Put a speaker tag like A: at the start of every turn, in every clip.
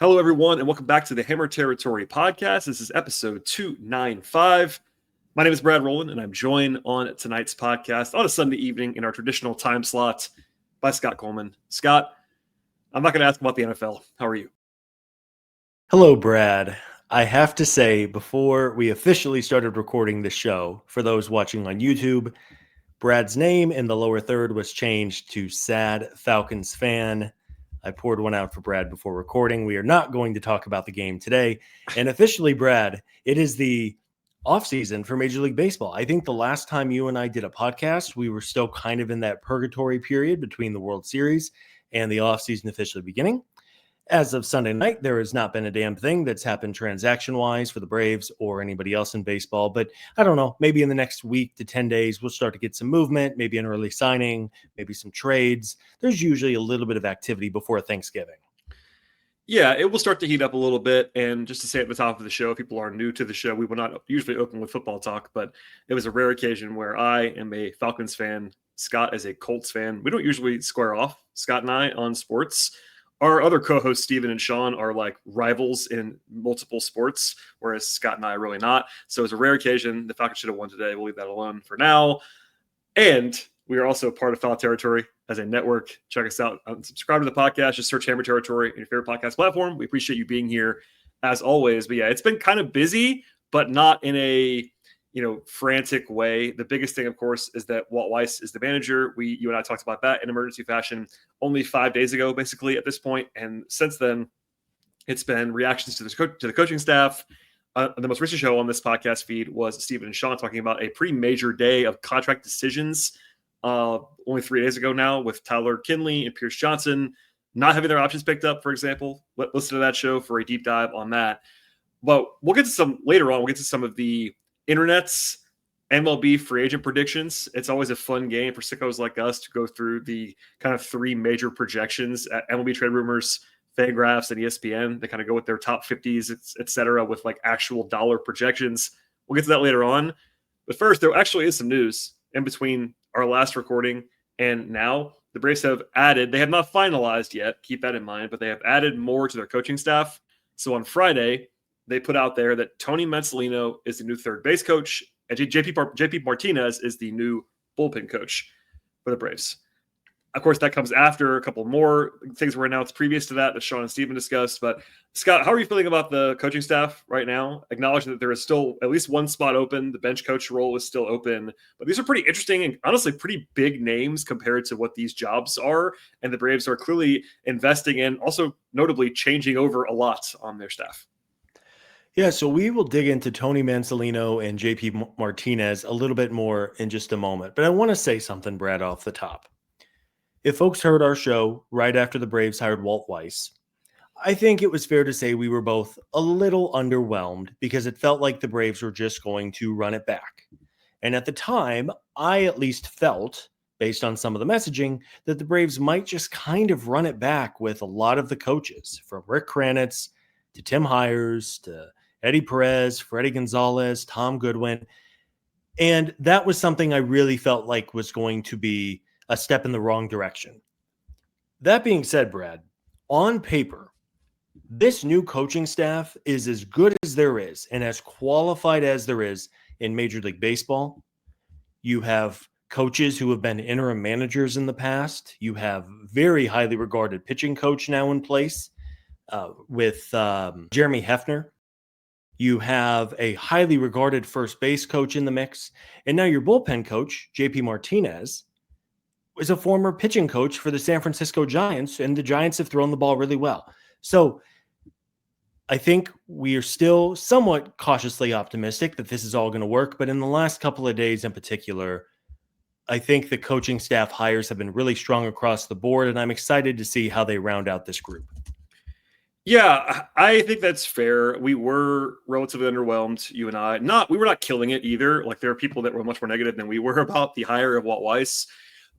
A: Hello, everyone, and welcome back to the Hammer Territory podcast. This is episode 295. My name is Brad Rowland, and I'm joined on tonight's podcast on a Sunday evening in our traditional time slot by Scott Coleman. Scott, I'm not going to ask about the NFL. How are you?
B: Hello, Brad. I have to say, before we officially started recording the show, for those watching on YouTube, Brad's name in the lower third was changed to Sad Falcons Fan. I poured one out for Brad before recording. We are not going to talk about the game today. And officially, Brad, it is the offseason for Major League Baseball. I think the last time you and I did a podcast, we were still kind of in that purgatory period between the World Series and the offseason officially beginning. As of Sunday night, there has not been a damn thing that's happened transaction-wise for the Braves or anybody else in baseball. But I don't know, maybe in the next week to 10 days, we'll start to get some movement, maybe an early signing, maybe some trades. There's usually a little bit of activity before Thanksgiving.
A: Yeah, it will start to heat up a little bit. And just to say at the top of the show, if people are new to the show, we will not usually open with football talk, but it was a rare occasion where I am a Falcons fan, Scott is a Colts fan. We don't usually square off, Scott and I, on sports. Our other co-hosts, Steven and Sean, are like rivals in multiple sports, whereas Scott and I are really not. So it's a rare occasion. The Falcons should have won today. We'll leave that alone for now. And we are also part of Foul Territory as a network. Check us out. Subscribe to the podcast. Just search Hammer Territory in your favorite podcast platform. We appreciate you being here as always. But yeah, it's been kind of busy, but not in a frantic way. The biggest thing, of course, is that Walt Weiss is the manager. You and I talked about that in emergency fashion only 5 days ago, basically, at this point. And since then, it's been reactions to the coaching staff. The most recent show on this podcast feed was Steven and Sean talking about a pretty major day of contract decisions only 3 days ago now, with Tyler Kinley and Pierce Johnson not having their options picked up, for example. Listen to that show for a deep dive on that. But we'll get to some later on. We'll get to some of the internet's MLB free agent predictions. It's always a fun game for sickos like us to go through the kind of three major projections at MLB Trade Rumors, Fangraphs, and ESPN. They kind of go with their top 50s, et cetera, with like actual dollar projections. We'll get to that later on. But first, there actually is some news in between our last recording and now. The Braves have added, they have not finalized yet, keep that in mind, but they have added more to their coaching staff. So on Friday, they put out there that Tony Mansolino is the new third base coach, and JP Martinez is the new bullpen coach for the Braves. Of course, that comes after a couple more things were announced previous to that Sean and Steven discussed. But Scott, how are you feeling about the coaching staff right now? Acknowledging that there is still at least one spot open. The bench coach role is still open. But these are pretty interesting and honestly pretty big names compared to what these jobs are. And the Braves are clearly investing in, also notably changing over a lot on their staff.
B: Yeah, so we will dig into Tony Mansolino and JP Martinez a little bit more in just a moment. But I want to say something, Brad, off the top. If folks heard our show right after the Braves hired Walt Weiss, I think it was fair to say we were both a little underwhelmed because it felt like the Braves were just going to run it back. And at the time, I at least felt, based on some of the messaging, that the Braves might just kind of run it back with a lot of the coaches, from Rick Kranitz to Tim Hires to Eddie Perez, Freddie Gonzalez, Tom Goodwin. And that was something I really felt like was going to be a step in the wrong direction. That being said, Brad, on paper, this new coaching staff is as good as there is and as qualified as there is in Major League Baseball. You have coaches who have been interim managers in the past. You have very highly regarded pitching coach now in place with Jeremy Hefner. You have a highly regarded first base coach in the mix. And now your bullpen coach, JP Martinez, is a former pitching coach for the San Francisco Giants, and the Giants have thrown the ball really well. So I think we are still somewhat cautiously optimistic that this is all going to work. But in the last couple of days in particular, I think the coaching staff hires have been really strong across the board, and I'm excited to see how they round out this group.
A: Yeah, I think that's fair. We were relatively underwhelmed, you and I. We were not killing it either. Like, there are people that were much more negative than we were about the hire of Walt Weiss.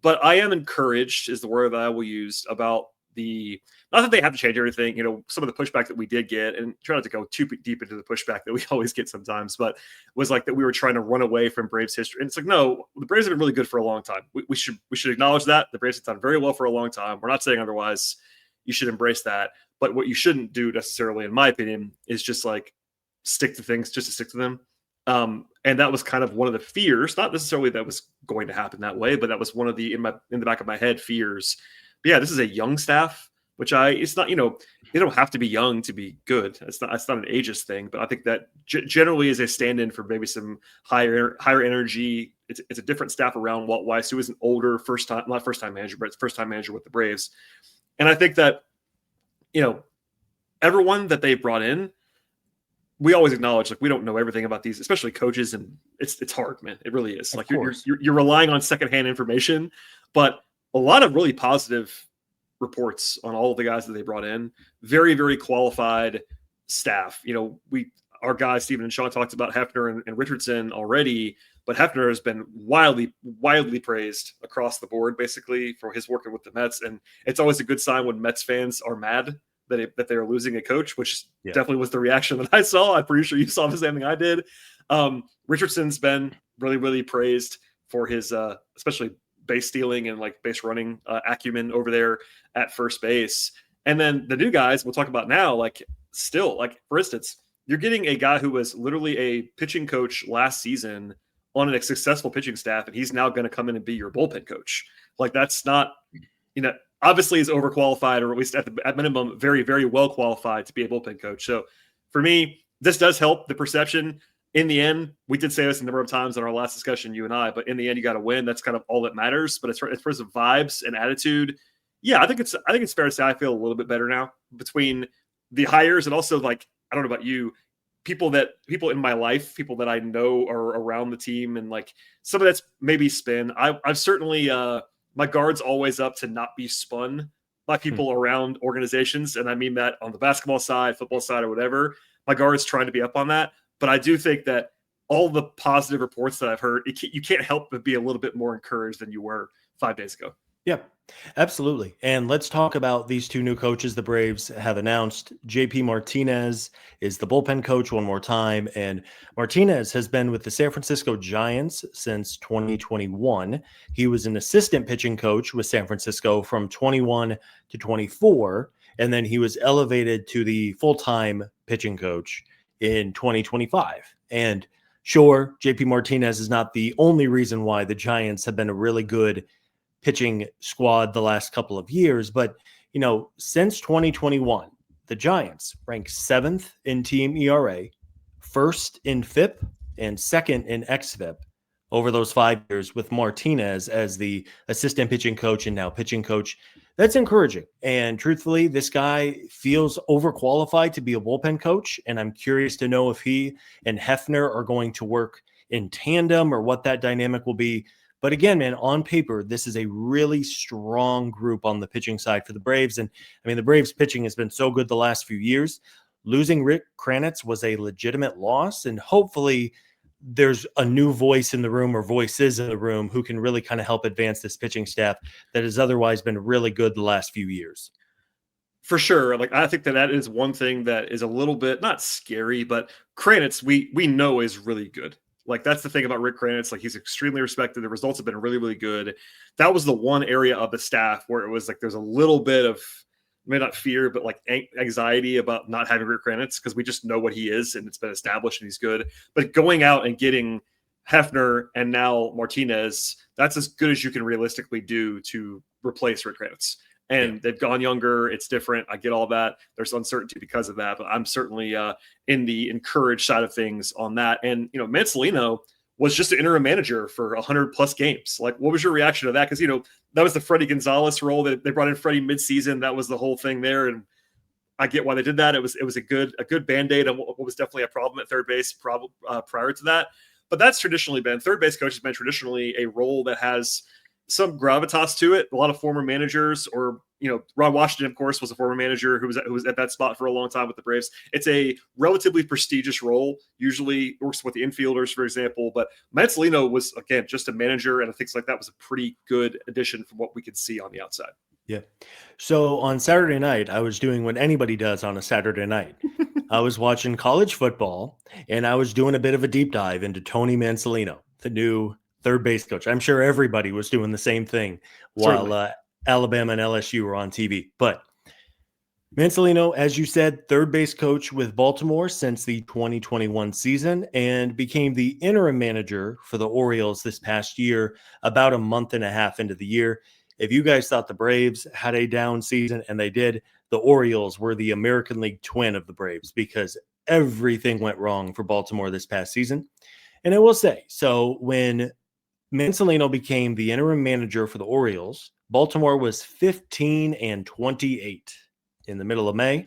A: But I am encouraged, is the word that I will use, about not that they have to change everything, some of the pushback that we did get, and try not to go too deep into the pushback that we always get sometimes, but was like that we were trying to run away from Braves history. And it's like, no, the Braves have been really good for a long time. We should acknowledge that. The Braves have done very well for a long time. We're not saying otherwise. you should embrace that. But what you shouldn't do necessarily, in my opinion, is just like stick to things just to stick to them. And that was kind of one of the fears, not necessarily that was going to happen that way, but that was one of the in the back of my head fears. But yeah, this is a young staff, which it's not, they don't have to be young to be good. It's not an ageist thing, but I think that generally is a stand-in for maybe some higher energy. It's a different staff around Walt Weiss, who is an older not first time manager, but it's first time manager with the Braves. And I think that, everyone that they brought in, we always acknowledge, like, we don't know everything about these, especially coaches, and it's hard, man. It really is. Like, you're relying on secondhand information, but a lot of really positive reports on all of the guys that they brought in. Very, very qualified staff. Our guys, Steven and Sean, talked about Hefner and Richardson already, but Hefner has been wildly praised across the board, basically, for his working with the Mets. And it's always a good sign when Mets fans are mad that they're losing a coach, which definitely was the reaction that I saw. I'm pretty sure you saw the same thing I did. Richardson's been really, really praised for his especially base stealing and like base running acumen over there at first base. And then the new guys we'll talk about now, like, still, like, for instance, you're getting a guy who was literally a pitching coach last season on a successful pitching staff, and he's now going to come in and be your bullpen coach. Like, that's not, obviously is overqualified, or at least at minimum, very, very well qualified to be a bullpen coach. So for me, this does help the perception. In the end, we did say this a number of times in our last discussion, you and I, but in the end, you got to win. That's kind of all that matters. But as far as vibes and attitude, yeah, I think it's fair to say I feel a little bit better now between the hires, and also, like, I don't know about you, people in my life, people that I know are around the team, and like some of that's maybe spin. I've certainly my guard's always up to not be spun by people around organizations. And I mean that on the basketball side, football side, or whatever. My guard's trying to be up on that. But I do think that all the positive reports that I've heard, you can't help but be a little bit more encouraged than you were 5 days ago.
B: Yeah, absolutely. And let's talk about these two new coaches the Braves have announced. JP Martinez is the bullpen coach one more time. And Martinez has been with the San Francisco Giants since 2021. He was an assistant pitching coach with San Francisco from 21 to 24. And then he was elevated to the full-time pitching coach in 2025. And sure, JP Martinez is not the only reason why the Giants have been a really good pitching squad the last couple of years. But, since 2021, the Giants rank 7th in team ERA, 1st in FIP, and 2nd in XFIP over those 5 years, with Martinez as the assistant pitching coach and now pitching coach. That's encouraging. And truthfully, this guy feels overqualified to be a bullpen coach. And I'm curious to know if he and Hefner are going to work in tandem, or what that dynamic will be. But again, man, on paper, this is a really strong group on the pitching side for the Braves. And I mean, the Braves pitching has been so good the last few years. Losing Rick Kranitz was a legitimate loss. And hopefully there's a new voice in the room, or voices in the room, who can really kind of help advance this pitching staff that has otherwise been really good the last few years.
A: For sure. Like, I think that is one thing that is a little bit not scary, but Kranitz, we know is really good. Like, that's the thing about Rick Kranitz. Like, he's extremely respected. The results have been really, really good. That was the one area of the staff where it was like there's a little bit of, maybe not fear, but like anxiety about not having Rick Kranitz, because we just know what he is and it's been established and he's good. But going out and getting Hefner and now Martinez, that's as good as you can realistically do to replace Rick Kranitz. And they've gone younger. It's different. I get all that. There's uncertainty because of that, but I'm certainly in the encouraged side of things on that. And, Mansolino was just an interim manager for 100+ games. Like, what was your reaction to that? Because, that was the Freddie Gonzalez role that they brought in Freddie midseason. That was the whole thing there. And I get why they did that. It was a good Band-Aid on what was definitely a problem at third base prior to that. But that's traditionally been, third base coach has been traditionally a role that has some gravitas to it. A lot of former managers, or Ron Washington, of course, was a former manager who was at that spot for a long time with the Braves. It's a relatively prestigious role. Usually works with the infielders, for example. But Mansolino was, again, just a manager, and I think like that was a pretty good addition from what we could see on the outside.
B: Yeah. So on Saturday night, I was doing what anybody does on a Saturday night. I was watching college football, and I was doing a bit of a deep dive into Tony Mansolino, the new third base coach. I'm sure everybody was doing the same thing while Alabama and LSU were on TV. But Mansolino, as you said, third base coach with Baltimore since the 2021 season and became the interim manager for the Orioles this past year, about a month and a half into the year. If you guys thought the Braves had a down season, and they did, the Orioles were the American League twin of the Braves because everything went wrong for Baltimore this past season. And I will say, so when Mansolino became the interim manager for the Orioles, Baltimore was 15-28 in the middle of May.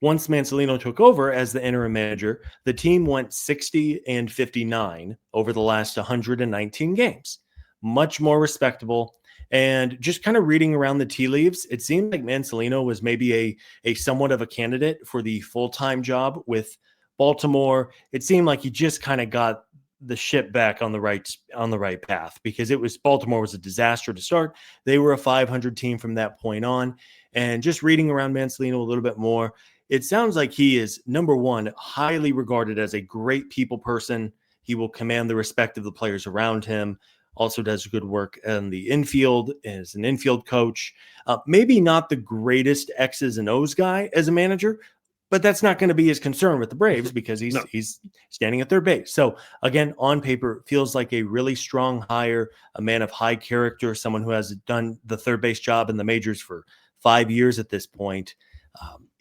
B: Once Mansolino took over as the interim manager, the team went 60-59 over the last 119 games. Much more respectable. And just kind of reading around the tea leaves, it seemed like Mansolino was maybe a somewhat of a candidate for the full-time job with Baltimore. It seemed like he just kind of got the ship back on the right path, because Baltimore was a disaster to start. They were a 500 team from that point on. And just reading around Mansolino a little bit more, it sounds like he is, number one, highly regarded as a great people person. He will command the respect of the players around him. Also does good work in the infield as an infield coach. Maybe not the greatest X's and O's guy as a manager, but that's not going to be his concern with the Braves because he's standing at third base. So again, on paper, feels like a really strong hire, a man of high character, someone who has done the third base job in the majors for 5 years at this point.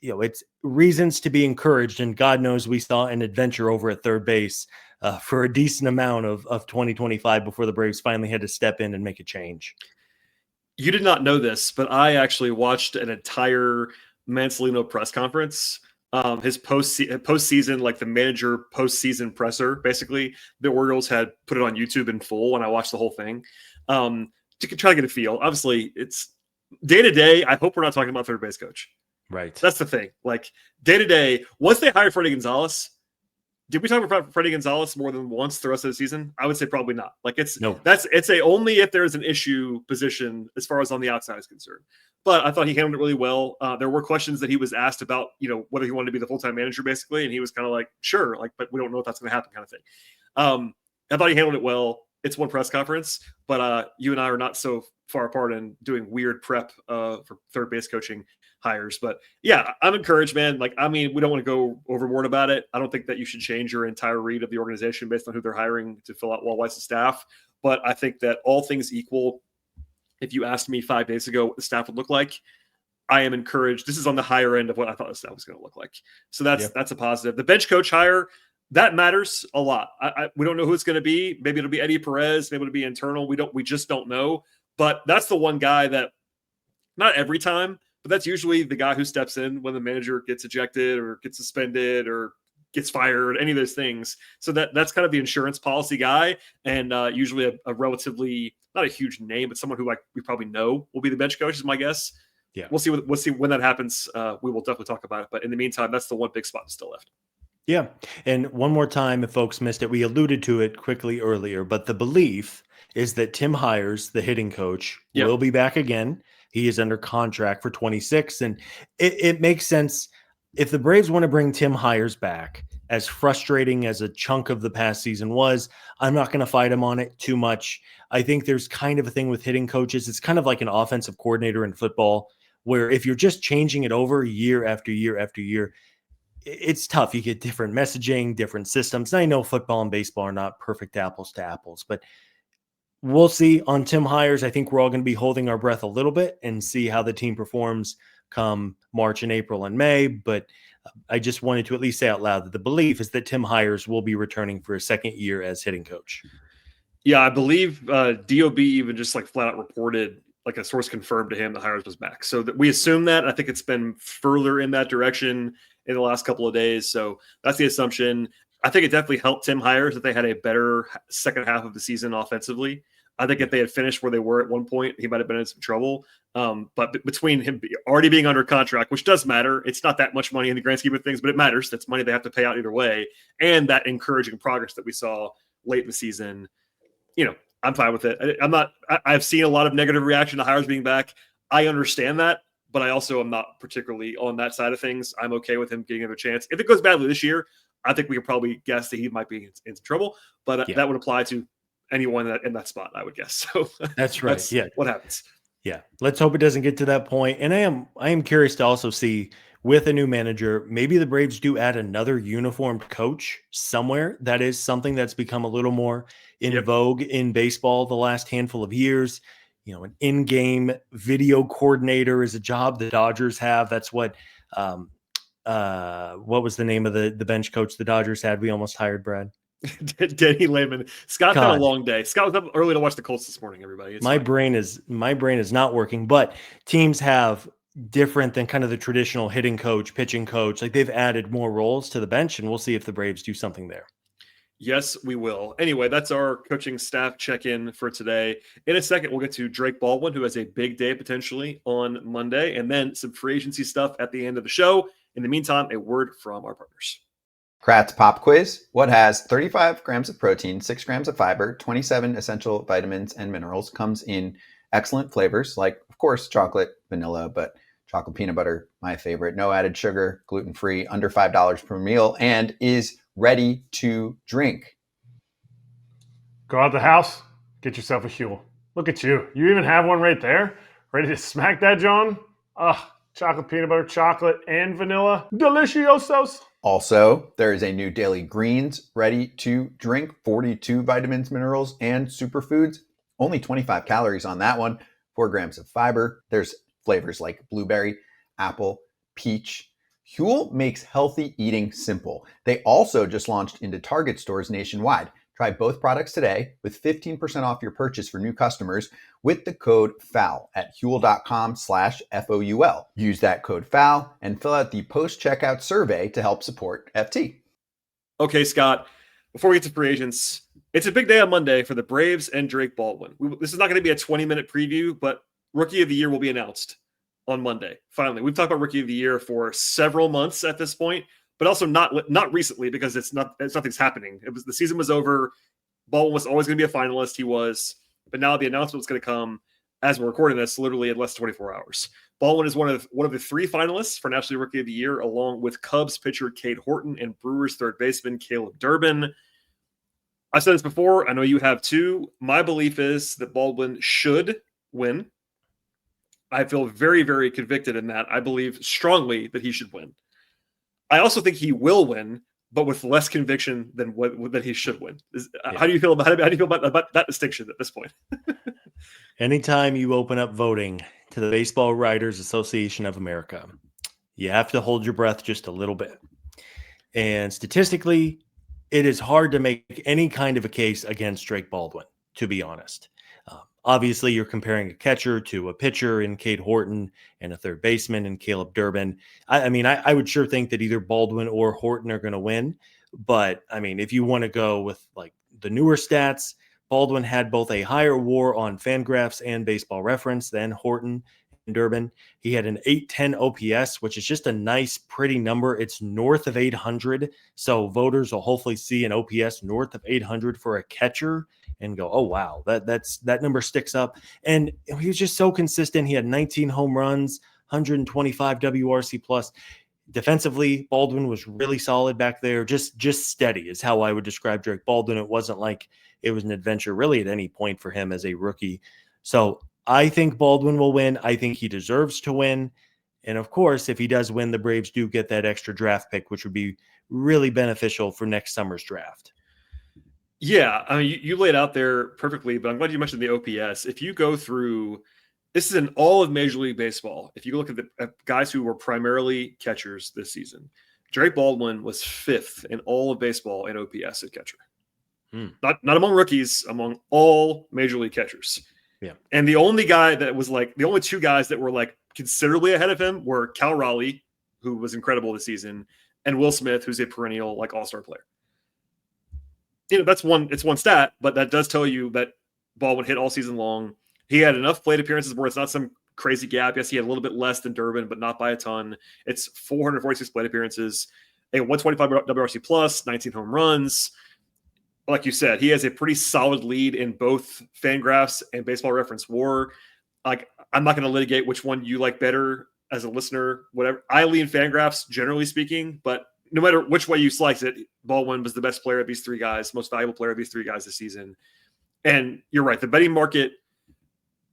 B: It's reasons to be encouraged, and God knows we saw an adventure over at third base for a decent amount of 2025 before the Braves finally had to step in and make a change.
A: You did not know this, but I actually watched an entire Mansolino press conference. His postseason, like the manager postseason presser, basically, the Orioles had put it on YouTube in full, and I watched the whole thing to try to get a feel. Obviously, it's day to day. I hope we're not talking about third base coach.
B: Right.
A: That's the thing. Like day to day, once they hired Freddie Gonzalez, did we talk about Freddie Gonzalez more than once the rest of the season? I would say probably not. Like it's a only if there's an issue position as far as on the outside is concerned. But I thought he handled it really well. There were questions that he was asked about, whether he wanted to be the full-time manager, basically, and he was kind of like, sure, but we don't know if that's going to happen, kind of thing. I thought he handled it well. It's one press conference, but you and I are not so far apart in doing weird prep for third base coaching hires. But yeah, I'm encouraged, man. We don't want to go overboard about it. I don't think that you should change your entire read of the organization based on who they're hiring to fill out Walt Weiss's staff. But I think that all things equal, if you asked me 5 days ago what the staff would look like, I am encouraged. This is on the higher end of what I thought the staff was going to look like. So that's a positive. The bench coach hire, that matters a lot. We don't know who it's going to be. Maybe it'll be Eddie Perez. Maybe it'll be internal. We just don't know. But that's the one guy that, not every time, but that's usually the guy who steps in when the manager gets ejected or gets suspended or gets fired, any of those things. So that's kind of the insurance policy guy, and usually a relatively, not a huge name, but someone who we probably know will be the bench coach is my guess.
B: Yeah,
A: we'll see when that happens. We will definitely talk about it. But in the meantime, that's the one big spot still left.
B: Yeah. And one more time, if folks missed it, we alluded to it quickly earlier, but the belief is that Tim Hires, the hitting coach, will be back again. He is under contract for 26. And it makes sense. If the Braves want to bring Tim Hires back, as frustrating as a chunk of the past season was, I'm not going to fight him on it too much. I think there's kind of a thing with hitting coaches. It's kind of like an offensive coordinator in football, where if you're just changing it over year after year after year, it's tough. You get different messaging, different systems. And I know football and baseball are not perfect apples to apples, but we'll see on Tim Hires. I think we're all going to be holding our breath a little bit and see how the team performs come March and April and May. But I just wanted to at least say out loud that the belief is that Tim Hires will be returning for a second year as hitting coach.
A: Yeah, I believe DOB even just flat out reported, a source confirmed to him that Hires was back. So that we assume that. I think it's been further in that direction in the last couple of days. So that's the assumption. I think it definitely helped Tim Hires that they had a better second half of the season offensively. I think if they had finished where they were at one point, he might have been in some trouble. But between him already being under contract, which does matter, it's not that much money in the grand scheme of things, but it matters. That's money they have to pay out either way. And that encouraging progress that we saw late in the season, I'm fine with it. I've seen a lot of negative reaction to Hires being back. I understand that, but I also am not particularly on that side of things. I'm okay with him getting another chance. If it goes badly this year, I think we could probably guess that he might be in some trouble, but that would apply to anyone in that spot, I would guess. So
B: that's right.
A: What happens.
B: Yeah, let's hope it doesn't get to that point. And I am curious to also see with a new manager, maybe the Braves do add another uniformed coach somewhere. That is something that's become a little more in
A: Yep.
B: vogue in baseball the last handful of years. An in-game video coordinator is a job the Dodgers have. That's what was the name of the bench coach the Dodgers had? We almost hired Brad.
A: Denny Lehman. Scott's had a
B: God,
A: long day. Scott was up early to watch the Colts this morning, everybody. It's
B: my
A: fine.
B: brain is not working, but teams have different than kind of the traditional hitting coach, pitching coach. Like they've added more roles to the bench, and we'll see if the Braves do something there.
A: Yes, we will. Anyway, that's our coaching staff check-in for today. In a second, we'll get to Drake Baldwin, who has a big day potentially on Monday, and then some free agency stuff at the end of the show. In the meantime, a word from our partners.
C: Kratz Pop Quiz. What has 35 grams of protein, 6 grams of fiber, 27 essential vitamins and minerals, comes in excellent flavors like, of course, chocolate, vanilla, but chocolate peanut butter, my favorite. No added sugar, gluten-free, under $5 per meal, and is ready to drink.
D: Go out the house, get yourself a Huel. Look at you. You even have one right there. Ready to smack that, John? Chocolate, peanut butter, chocolate, and vanilla. Deliciosos.
C: Also, there is a new Daily Greens ready to drink, 42 vitamins, minerals, and superfoods. Only 25 calories on that one, 4 grams of fiber. There's flavors like blueberry, apple, peach. Huel makes healthy eating simple. They also just launched into Target stores nationwide. Try both products today with 15% off your purchase for new customers with the code FOUL at huel.com/FOUL. Use that code FOUL and fill out the post-checkout survey to help support FT.
A: Okay, Scott, before we get to free agents, it's a big day on Monday for the Braves and Drake Baldwin. This is not going to be a 20-minute preview, but Rookie of the Year will be announced on Monday. Finally, we've talked about Rookie of the Year for several months at this point, but also not recently because nothing's happening. The season was over. Baldwin was always going to be a finalist. He was, but now the announcement is going to come as we're recording this, literally in less than 24 hours. Baldwin is one of the 3 finalists for National Rookie of the Year, along with Cubs pitcher Cade Horton and Brewers third baseman Caleb Durbin. I've said this before. I know you have too. My belief is that Baldwin should win. I feel very, very convicted in that. I believe strongly that he should win. I also think he will win, but with less conviction than that he should win. How do you feel about that distinction at this point?
B: Anytime you open up voting to the Baseball Writers Association of America, you have to hold your breath just a little bit. And statistically, it is hard to make any kind of a case against Drake Baldwin, to be honest. Obviously, you're comparing a catcher to a pitcher in Cade Horton and a third baseman in Caleb Durbin. I would sure think that either Baldwin or Horton are going to win. But, if you want to go with like the newer stats, Baldwin had both a higher WAR on Fangraphs and Baseball Reference than Horton and Durbin. He had an 810 OPS, which is just a nice, pretty number. It's north of 800. So voters will hopefully see an OPS north of 800 for a catcher and go, oh, wow, that number sticks up. And he was just so consistent. He had 19 home runs, 125 WRC plus. Defensively, Baldwin was really solid back there. Just steady is how I would describe Drake Baldwin. It wasn't like it was an adventure really at any point for him as a rookie. So I think Baldwin will win. I think he deserves to win. And of course, if he does win, the Braves do get that extra draft pick, which would be really beneficial for next summer's draft.
A: Yeah, you laid out there perfectly, but I'm glad you mentioned the OPS. If you go through, this is in all of Major League Baseball. If you look at the guys who were primarily catchers this season, Drake Baldwin was 5th in all of baseball in OPS at catcher. Not among rookies, among all Major League catchers.
B: Yeah. And
A: the only guy that was the only 2 guys that were considerably ahead of him were Cal Raleigh, who was incredible this season, and Will Smith, who's a perennial all-star player. It's one stat, but that does tell you that Baldwin hit all season long. He had enough plate appearances where it's not some crazy gap. Yes, he had a little bit less than Durbin, but not by a ton. It's 446 plate appearances, a 125 WRC plus, 19 home runs. Like you said, he has a pretty solid lead in both Fangraphs and Baseball Reference WAR. I'm not going to litigate which one you like better as a listener, whatever. I lean Fangraphs, generally speaking, but no matter which way you slice it, Baldwin was the best player of these 3 guys, most valuable player of these 3 guys this season. And you're right. The betting market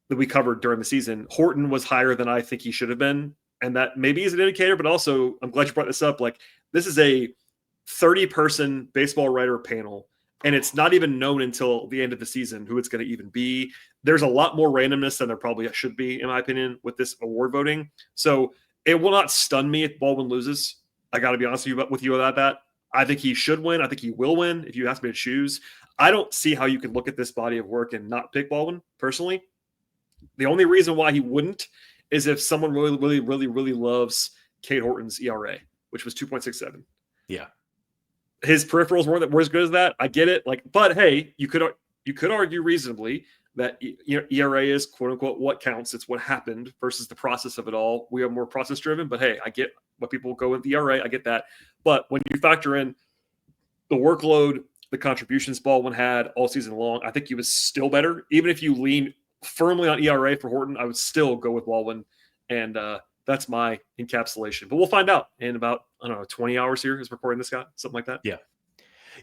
A: that we covered during the season, Horton was higher than I think he should have been. And that maybe is an indicator, but also I'm glad you brought this up. Like, this is a 30-person baseball writer panel, and it's not even known until the end of the season who it's going to even be. There's a lot more randomness than there probably should be, in my opinion, with this award voting. So it will not stun me if Baldwin loses. I got to be honest with you about that. I think he should win. I think he will win if you ask me to choose. I don't see how you can look at this body of work and not pick Baldwin, personally. The only reason why he wouldn't is if someone really, really, really, really loves Cade Horton's ERA, which was 2.67.
B: Yeah.
A: His peripherals weren't as good as that. I get it. But hey, you could argue reasonably that ERA is quote unquote what counts. It's what happened versus the process of it all. We are more process driven, but hey, I get what people go with the ERA. I get that. But when you factor in the workload, the contributions Baldwin had all season long, I think he was still better. Even if you lean firmly on ERA for Horton, I would still go with Baldwin. And that's my encapsulation. But we'll find out in about, 20 hours here as recording this, Scott, something like that.
B: Yeah.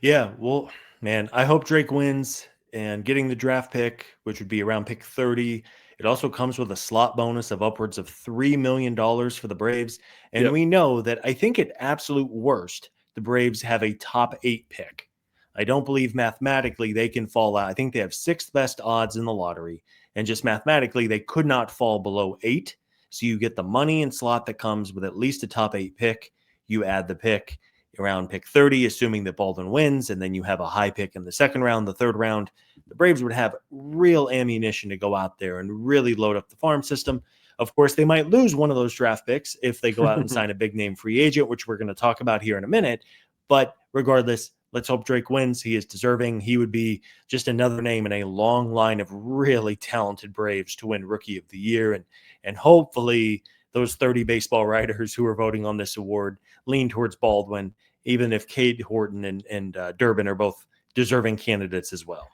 B: Yeah. Well, man, I hope Drake wins and getting the draft pick, which would be around pick 30. It also comes with a slot bonus of upwards of $3 million for the Braves. And we know that I think at absolute worst, the Braves have a top 8 pick. I don't believe mathematically they can fall out. I think they have 6th best odds in the lottery. And just mathematically, they could not fall below 8. So you get the money and slot that comes with at least a top 8 pick. You add the pick around pick 30, assuming that Baldwin wins, and then you have a high pick in the second round, the third round. The Braves would have real ammunition to go out there and really load up the farm system. Of course, they might lose one of those draft picks if they go out and sign a big name free agent, which we're going to talk about here in a minute. But regardless, let's hope Drake wins. He is deserving. He would be just another name in a long line of really talented Braves to win Rookie of the Year. And hopefully those 30 baseball writers who are voting on this award lean towards Baldwin, even if Cade Horton and Durbin are both deserving candidates as well.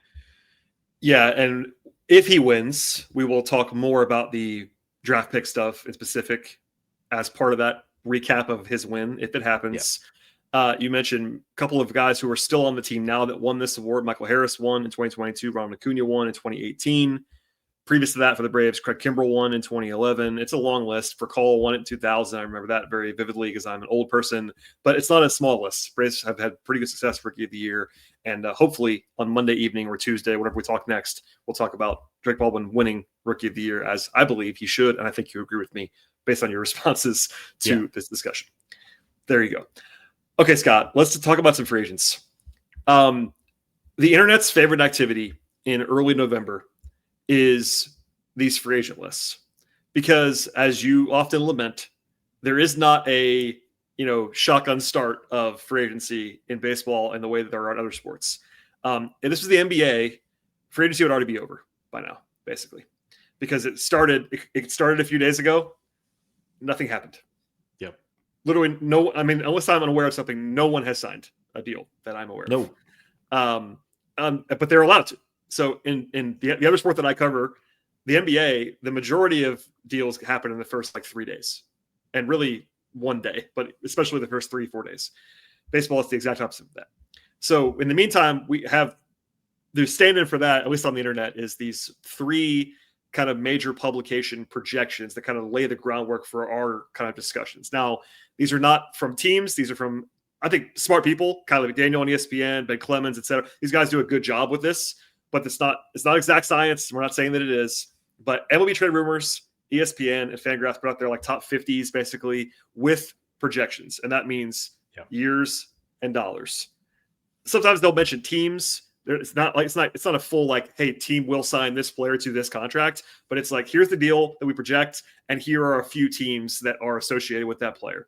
A: Yeah, and if he wins, we will talk more about the draft pick stuff in specific as part of that recap of his win, if it happens. Yeah. You mentioned a couple of guys who are still on the team now that won this award. Michael Harris won in 2022. Ronald Acuna won in 2018. Previous to that for the Braves, Craig Kimbrell won in 2011. It's a long list. For Cole won it in 2000. I remember that very vividly because I'm an old person, but it's not a small list. Braves have had pretty good success for Rookie of the Year. And hopefully on Monday evening or Tuesday, whenever we talk next, we'll talk about Drake Baldwin winning Rookie of the Year, as I believe he should. And I think you agree with me based on your responses to this discussion. There you go. Okay, Scott, let's talk about some free agents. The internet's favorite activity in early November is these free agent lists, because as you often lament, there is not a shotgun start of free agency in baseball in the way that there are in other sports. And this was the NBA. Free agency would already be over by now, basically, because it started a few days ago. Nothing happened. Yep. Literally no. I mean, unless I'm unaware of something, no one has signed a deal that I'm aware of. No. But they're allowed to. So in the other sport that I cover, the NBA, the majority of deals happen in the first 3 days, and really one day, but especially the first 3-4 days. Baseball is the exact opposite of that. So in the meantime, we have the stand-in for that, at least on the internet, is these 3 kind of major publication projections that kind of lay the groundwork for our kind of discussions. Now, these are not from teams. These are from, I think, smart people, kind of like Daniel on ESPN, Ben Clemens, etc. These guys do a good job with this. But it's not exact science. We're not saying that it is. But MLB Trade Rumors, ESPN, and Fangraphs put out their top 50s basically with projections, and that means years and dollars. Sometimes they'll mention teams. It's not a full hey, team will sign this player to this contract, but it's here's the deal that we project, and here are a few teams that are associated with that player.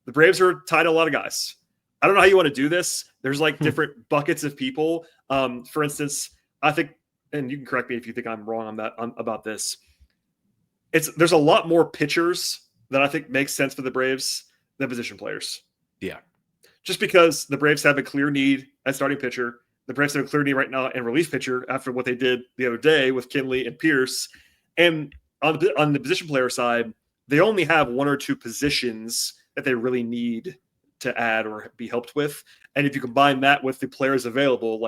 A: The Braves are tied to a lot of guys. I don't know how you want to do this. There's different buckets of people. For instance, I think, and you can correct me if you think I'm wrong on that about this. There's a lot more pitchers that I think makes sense for the Braves than position players. Yeah. Just because the Braves have a clear need at starting pitcher. The Braves have a clear need right now in relief pitcher after what they did the other day with Kinley and Pierce. And on the position player side, they only have 1 or 2 positions that they really need to add or be helped with. And if you combine that with the players available,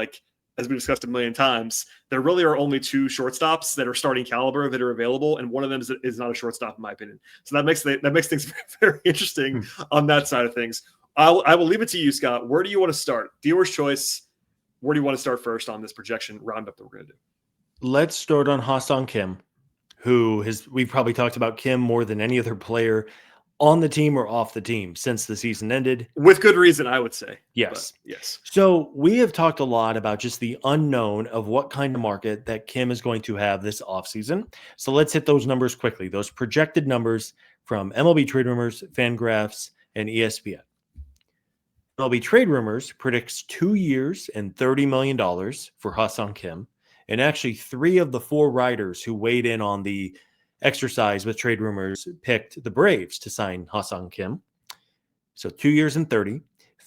A: as we discussed a million times, there really are only 2 shortstops that are starting caliber that are available, and one of them is not a shortstop in my opinion. So that makes things very, very interesting on that side of things. I will leave it to you, Scott. Where do you want to start? Dealer's choice. Where do you want to start first on this projection roundup that we're going to do?
B: Let's start on Ha-Seong Kim, we've probably talked about Kim more than any other player on the team or off the team since the season ended.
A: With good reason, I would say.
B: Yes.
A: But yes.
B: So we have talked a lot about just the unknown of what kind of market that Kim is going to have this offseason. So let's hit those numbers quickly. Those projected numbers from MLB Trade Rumors, Fangraphs, and ESPN. MLB Trade Rumors predicts 2 years and $30 million for Ha-Seong Kim. And actually, 3 of the 4 writers who weighed in on the exercise with Trade Rumors picked the Braves to sign Ha-Seong Kim. So 2 years and 30.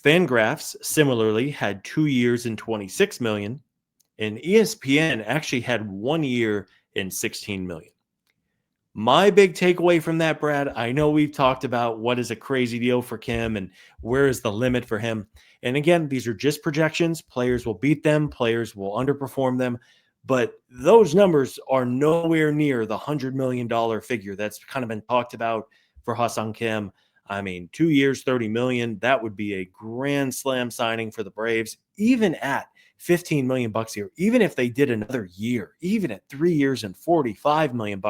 B: Fangraphs similarly had 2 years and 26 million. And ESPN actually had 1 year and 16 million. My big takeaway from that, Brad, I know we've talked about what is a crazy deal for Kim and where is the limit for him. And again, these are just projections. Players will beat them. Players will underperform them. But those numbers are nowhere near the $100 million figure that's kind of been talked about for Ha-Seong Kim. I mean, 2 years, $30 million, that would be a grand slam signing for the Braves, even at $15 million a year, even if they did another year, even at 3 years and $45 million.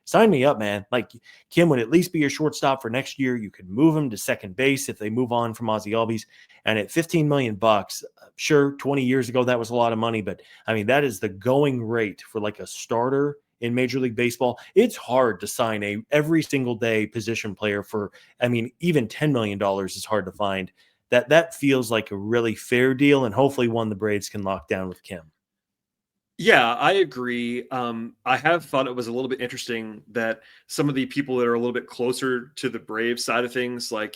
B: Sign me up, man. Like, Kim would at least be your shortstop for next year. You could move him to second base if they move on from Ozzie Albies. And at $15 million, sure, 20 years ago, that was a lot of money. But, I mean, that is the going rate for like a starter in Major League Baseball. It's hard to sign a every single day position player for, I mean, even $10 million is hard to find. That feels like a really fair deal, and hopefully one the Braves can lock down with Kim.
A: Yeah, I agree. I have thought it was a little bit interesting that some of the people that are a little bit closer to the Braves side of things, like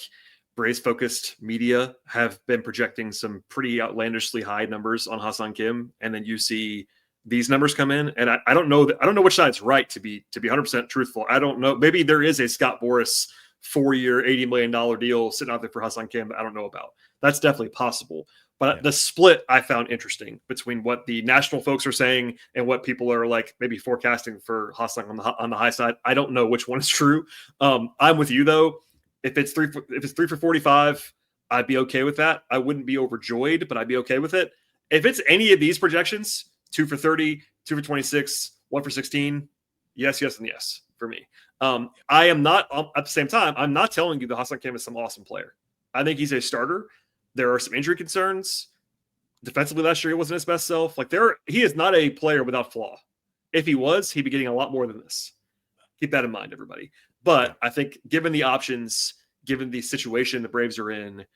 A: Braves-focused media, have been projecting some pretty outlandishly high numbers on Ha-Seong Kim, and then you see these numbers come in, and I don't know which side's right, to be 100% truthful. I don't know. Maybe there is a Scott Boras 4-year, $80 million deal sitting out there for Ha-Seong Kim that I don't know about. That's definitely possible. But the split I found interesting between what the national folks are saying and what people are like maybe forecasting for Ha-Seong on the high side. I don't know which one is true. I'm with you though. If it's 3 for 45, I'd be okay with that. I wouldn't be overjoyed, but I'd be okay with it. If it's any of these projections, 2 for 30, 2 for 26, 1 for 16, yes, and yes for me. I am not, at the same time, I'm not telling you that Ha-Seong Kim is some awesome player. I think he's a starter. There are some injury concerns. Defensively last year, he wasn't his best self. He is not a player without flaw. If he was, he'd be getting a lot more than this. Keep that in mind, everybody. But I think given the options, given the situation the Braves are in,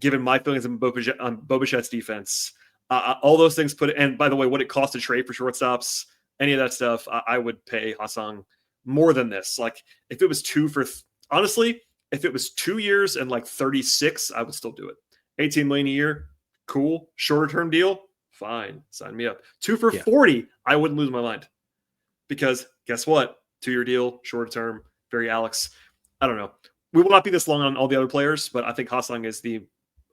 A: given my feelings on Bo Bichette's defense, all those things and by the way, what it costs to trade for shortstops, any of that stuff, I would pay Ha-Seong more than this. Like, if it was honestly, if it was 2 years and like 36, I would still do it. 18 million a year, cool. Shorter term deal, fine. Sign me up. 2 for 40, I wouldn't lose my mind. Because guess what? 2-year deal, shorter term, very Alex. I don't know. We will not be this long on all the other players, but I think Ha-Seong is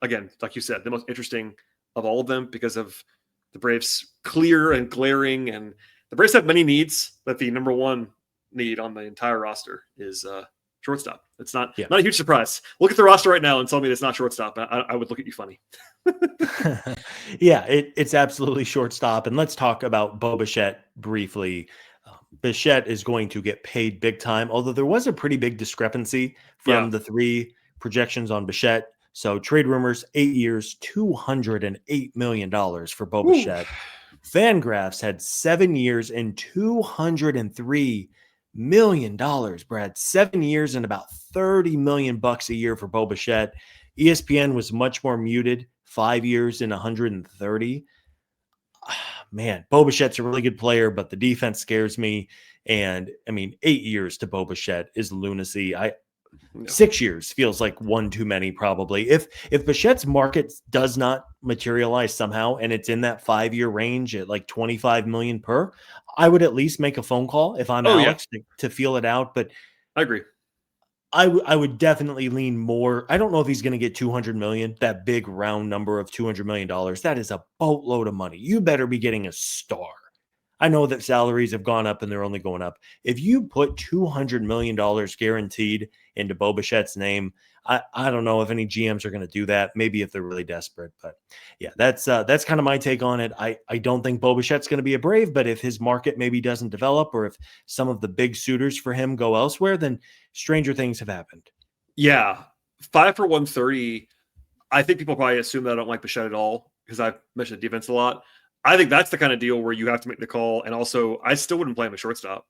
A: again, like you said, the most interesting of all of them because of the Braves' clear and glaring, and the Braves have many needs, but the number one need on the entire roster is shortstop. It's not a huge surprise. Look at the roster right now and tell me it's not shortstop. I would look at you funny.
B: Yeah, it's absolutely shortstop. And let's talk about Bo Bichette briefly. Bichette is going to get paid big time, although there was a pretty big discrepancy from the 3 projections on Bichette. So Trade Rumors, 8 years, $208 million for Bo Bichette. Fangraphs had 7 years and $203 million, Brad. 7 years and about $30 million a year for Bo Bichette. ESPN was much more muted, 5 years and 130. Man, Bo Bichette's a really good player, but the defense scares me. And I mean, 8 years to Bo Bichette is lunacy. 6 years feels like one too many, probably. If Bichette's market does not materialize somehow and it's in that 5-year range at like 25 million per, I would at least make a phone call if I'm Alex to feel it out. But
A: I agree.
B: I would definitely lean more. I don't know if he's going to get 200 million, that big round number of $200 million. That is a boatload of money. You better be getting a star. I know that salaries have gone up and they're only going up. If you put $200 million guaranteed into Bo Bichette's name, I don't know if any GMs are going to do that. Maybe if they're really desperate, but yeah, that's kind of my take on it. I don't think Bo Bichette's going to be a Brave, but if his market maybe doesn't develop, or if some of the big suitors for him go elsewhere, then stranger things have happened.
A: Yeah, 5 for 130. I think people probably assume that I don't like Bichette at all because I've mentioned the defense a lot. I think that's the kind of deal where you have to make the call, and also I still wouldn't play him a shortstop.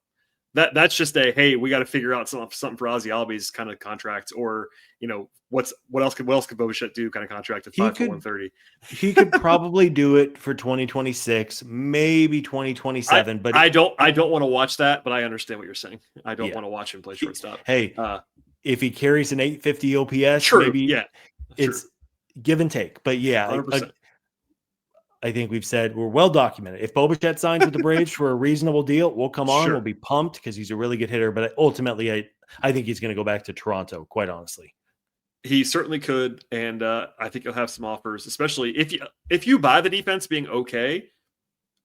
A: That's just a hey, we got to figure out something for Ozzy Albies kind of contract, or what else could Bo Bichette do kind of contract at 5 for 130.
B: He could probably do it for 2026, maybe 2027. But
A: I don't want to watch that, but I understand what you're saying. I don't want to watch him play shortstop.
B: Hey, if he carries an 850 OPS,
A: true,
B: maybe
A: yeah,
B: it's true. Give and take. But yeah,
A: 100%.
B: I think we've said we're well documented. If Bo Bichette signs with the Braves for a reasonable deal, we'll come on. We'll be pumped because he's a really good hitter. But ultimately, I think he's going to go back to Toronto, quite honestly.
A: He certainly could, and I think he'll have some offers, especially if you buy the defense being okay.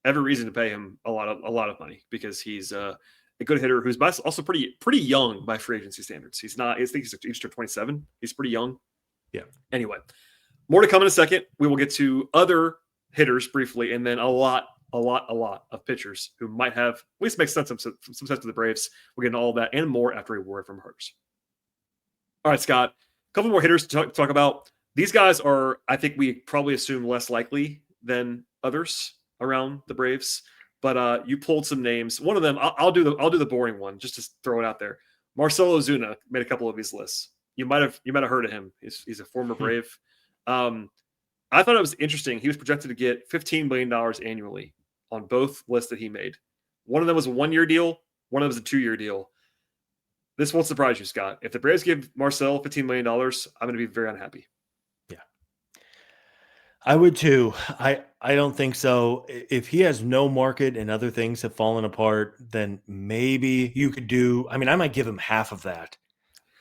A: Every reason to pay him a lot of money because he's a good hitter who's also pretty young by free agency standards. He's not. I think he's 27. He's pretty young.
B: Yeah.
A: Anyway, more to come in a second. We will get to other hitters briefly, and then a lot of pitchers who might have at least make some sense to the Braves. We'll get into all of that and more after a word from Herders. All right, Scott, a couple more hitters to talk about. These guys are, I think we probably assume, less likely than others around the Braves, but you pulled some names. One of them, I'll do the boring one just to throw it out there. Marcell Ozuna made a couple of these lists. You might have heard of him. He's a former Brave. I thought it was interesting. He was projected to get $15 million annually on both lists that he made. One of them was a 1-year deal. One of them was a 2-year deal. This won't surprise you, Scott. If the Braves give Marcell $15 million, I'm going to be very unhappy.
B: Yeah, I would too. I don't think so. If he has no market and other things have fallen apart, then maybe you could do. I mean, I might give him half of that.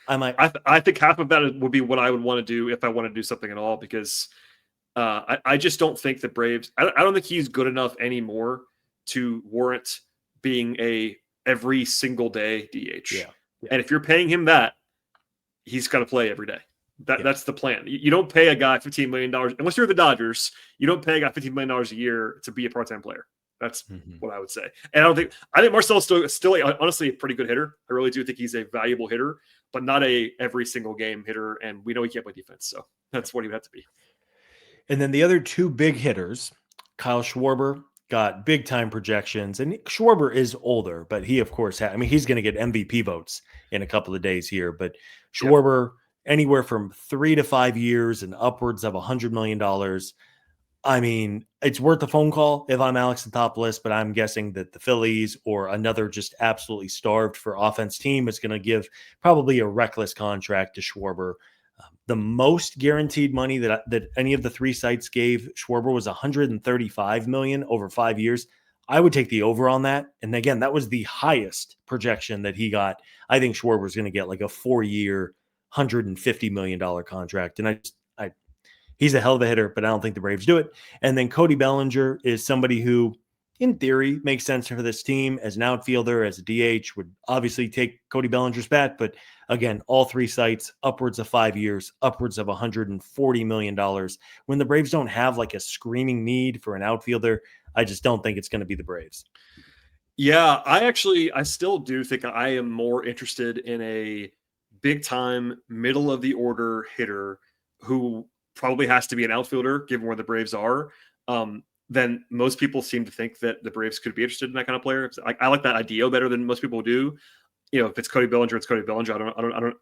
A: I think half of that would be what I would want to do if I want to do something at all, because I just don't think the Braves. I don't think he's good enough anymore to warrant being a every single day DH.
B: Yeah.
A: And if you're paying him that, he's got to play every day. That's the plan. You don't pay a guy $15 million unless you're the Dodgers. You don't pay a guy $15 million a year to be a part-time player. That's what I would say. And I think Marcell's still honestly a pretty good hitter. I really do think he's a valuable hitter, but not a every single game hitter. And we know he can't play defense, so that's what he would have to be.
B: And then the other two big hitters, Kyle Schwarber got big time projections, and Schwarber is older, but he of course he's going to get MVP votes in a couple of days here. But Schwarber, anywhere from 3 to 5 years and upwards of $100 million. I mean, it's worth a phone call if I'm Alex Anthopoulos, but I'm guessing that the Phillies or another just absolutely starved for offense team is going to give probably a reckless contract to Schwarber. The most guaranteed money that any of the three sites gave Schwarber was $135 million over 5 years. I would take the over on that. And again, that was the highest projection that he got. I think Schwarber is going to get like a 4-year, $150 million contract. And he's a hell of a hitter, but I don't think the Braves do it. And then Cody Bellinger is somebody who, in theory, makes sense for this team as an outfielder, as a DH, would obviously take Cody Bellinger's bat. But again, all three sites, upwards of 5 years, upwards of $140 million. When the Braves don't have like a screaming need for an outfielder, I just don't think it's going to be the Braves.
A: Yeah, I still do think I am more interested in a big time, middle of the order hitter who probably has to be an outfielder, given where the Braves are. Then most people seem to think that the Braves could be interested in that kind of player. I like that idea better than most people do. If it's Cody Bellinger, it's Cody Bellinger.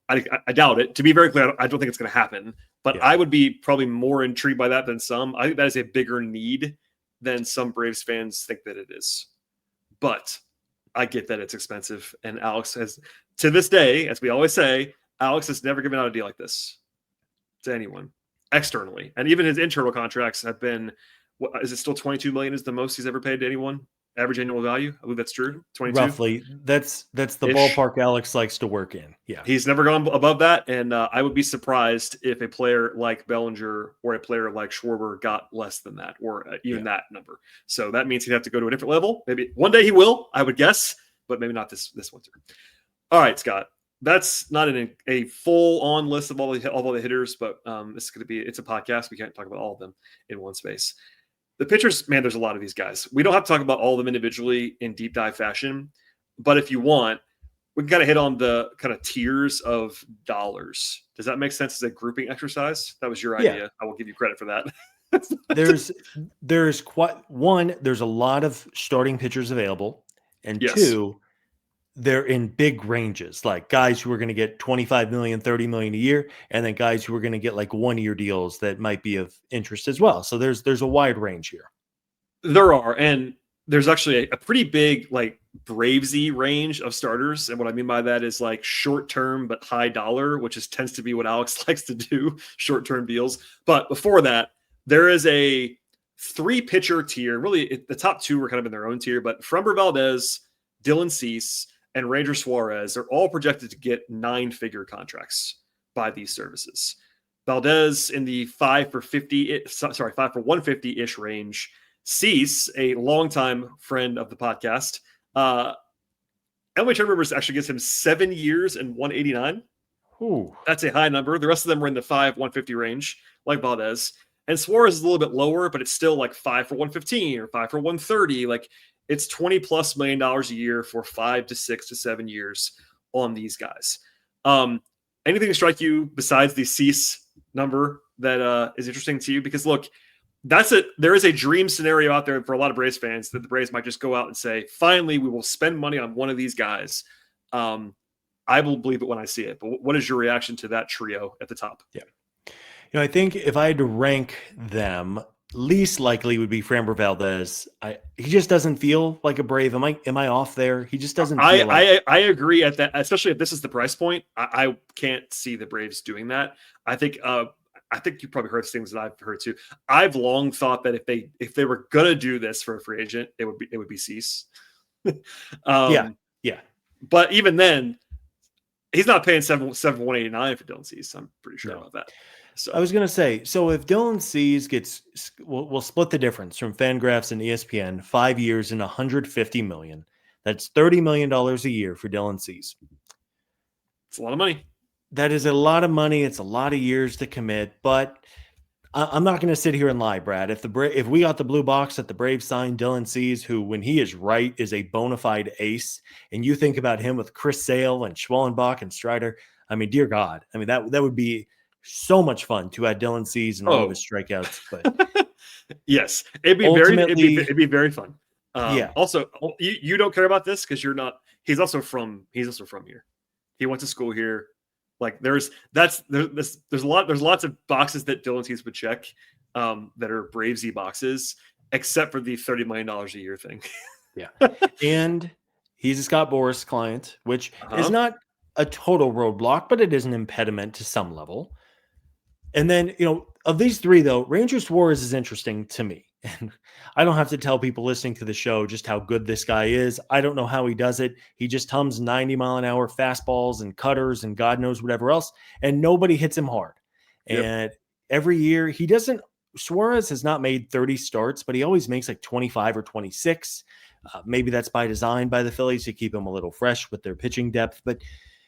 A: I doubt it. To be very clear, I don't think it's going to happen. But I would be probably more intrigued by that than some. I think that is a bigger need than some Braves fans think that it is. But I get that it's expensive. And Alex has, to this day, as we always say, Alex has never given out a deal like this to anyone externally. And even his internal contracts have been, is it still $22 million is the most he's ever paid to anyone? average annual value. I believe that's true. 22.
B: Roughly. That's the
A: Ish.
B: ballpark Alex likes to work in. Yeah.
A: He's never gone above that, and I would be surprised if a player like Bellinger or a player like Schwarber got less than that, or even that number. So that means he'd have to go to a different level. Maybe one day he will, I would guess, but maybe not this winter. All right, Scott. That's not a full-on list of all the hitters, but this is going to be, it's a podcast. We can't talk about all of them in one space. The pitchers, man, there's a lot of these guys. We don't have to talk about all of them individually in deep dive fashion, but if you want, we can kind of hit on the kind of tiers of dollars. Does that make sense as a grouping exercise? That was your idea. I will give you credit for that.
B: there's a lot of starting pitchers available, and
A: Yes.
B: two, they're in big ranges, like guys who are going to get 25 million, 30 million a year, and then guys who are going to get like 1-year deals that might be of interest as well. So there's a wide range here.
A: There are, and there's actually a pretty big like Bravesy range of starters. And what I mean by that is like short-term but high dollar, which tends to be what Alex likes to do, short-term deals. But before that, there is a 3-pitcher tier. Really, the top 2 were kind of in their own tier, but Framber Valdez, Dylan Cease, and Ranger Suarez are all projected to get 9-figure contracts by these services. Valdez in the 5 for 150-ish range. Cease, a longtime friend of the podcast, MLB Trade Rumors actually gives him 7 years and 189.
B: Ooh.
A: That's a high number. The rest of them were in the 5 150 range, like Valdez. And Suarez is a little bit lower, but it's still like 5 for 115 or 5 for 130. Like it's $20+ million a year for 5 to 6 to 7 years on these guys. Anything strike you besides the Cease number that is interesting to you? Because look, there is a dream scenario out there for a lot of Braves fans that the Braves might just go out and say, finally, we will spend money on one of these guys. I will believe it when I see it. But what is your reaction to that trio at the top?
B: Yeah. I think if I had to rank them, least likely would be Framber Valdez. He just doesn't feel like a Brave. Am I off there? He just doesn't feel like...
A: I agree at that, especially if this is the price point. I can't see the Braves doing that. I think you probably heard things that I've heard too. I've long thought that if they were gonna do this for a free agent, it would be Cease.
B: Yeah.
A: But even then, he's not paying 189 for Dylan Cease. I'm pretty sure about that. So
B: I was gonna say, so if Dylan Cease we'll split the difference from Fangraphs and ESPN, 5 years and $150 million. That's $30 million a year for Dylan Cease.
A: It's a lot of money.
B: That is a lot of money. It's a lot of years to commit, but I'm not going to sit here and lie, Brad. If we got the blue box that the Braves signed Dylan Cease, who, when he is right, is a bona fide ace, and you think about him with Chris Sale and Schwellenbach and Strider, I mean, dear God, I mean that would be so much fun to add Dylan Cease and all of his strikeouts. But
A: yes, it'd be very fun.
B: Yeah.
A: Also, you don't care about this because you're not. He's also from here. He went to school here. Like there's lots of boxes that Dylan Cease would check that are Bravesy boxes, except for the $30 million a year thing.
B: Yeah, and he's a Scott Boras client, which is not a total roadblock, but it is an impediment to some level. And then, of these three, though, Ranger Suarez is interesting to me. And I don't have to tell people listening to the show just how good this guy is. I don't know how he does it. He just hums 90-mile-an-hour fastballs and cutters and God knows whatever else, and nobody hits him hard. Yep. And every year Suarez has not made 30 starts, but he always makes like 25 or 26. Maybe that's by design by the Phillies to keep him a little fresh with their pitching depth. But,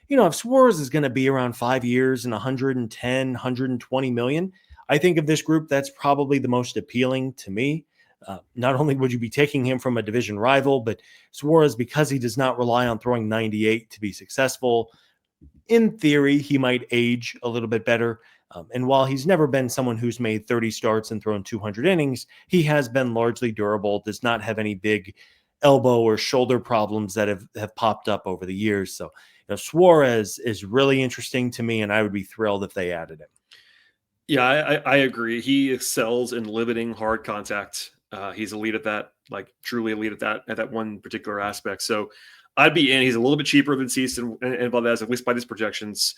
B: if Suarez is going to be around 5 years and 110, 120 million, I think of this group, that's probably the most appealing to me. Not only would you be taking him from a division rival, but Suarez, because he does not rely on throwing 98 to be successful, in theory, he might age a little bit better. And while he's never been someone who's made 30 starts and thrown 200 innings, he has been largely durable, does not have any big elbow or shoulder problems that have popped up over the years. So Suarez is really interesting to me, and I would be thrilled if they added him.
A: Yeah, I agree. He excels in limiting hard contact. He's elite at that, like truly elite at that one particular aspect. So I'd be in. He's a little bit cheaper than Cease and Valdez, at least by these projections.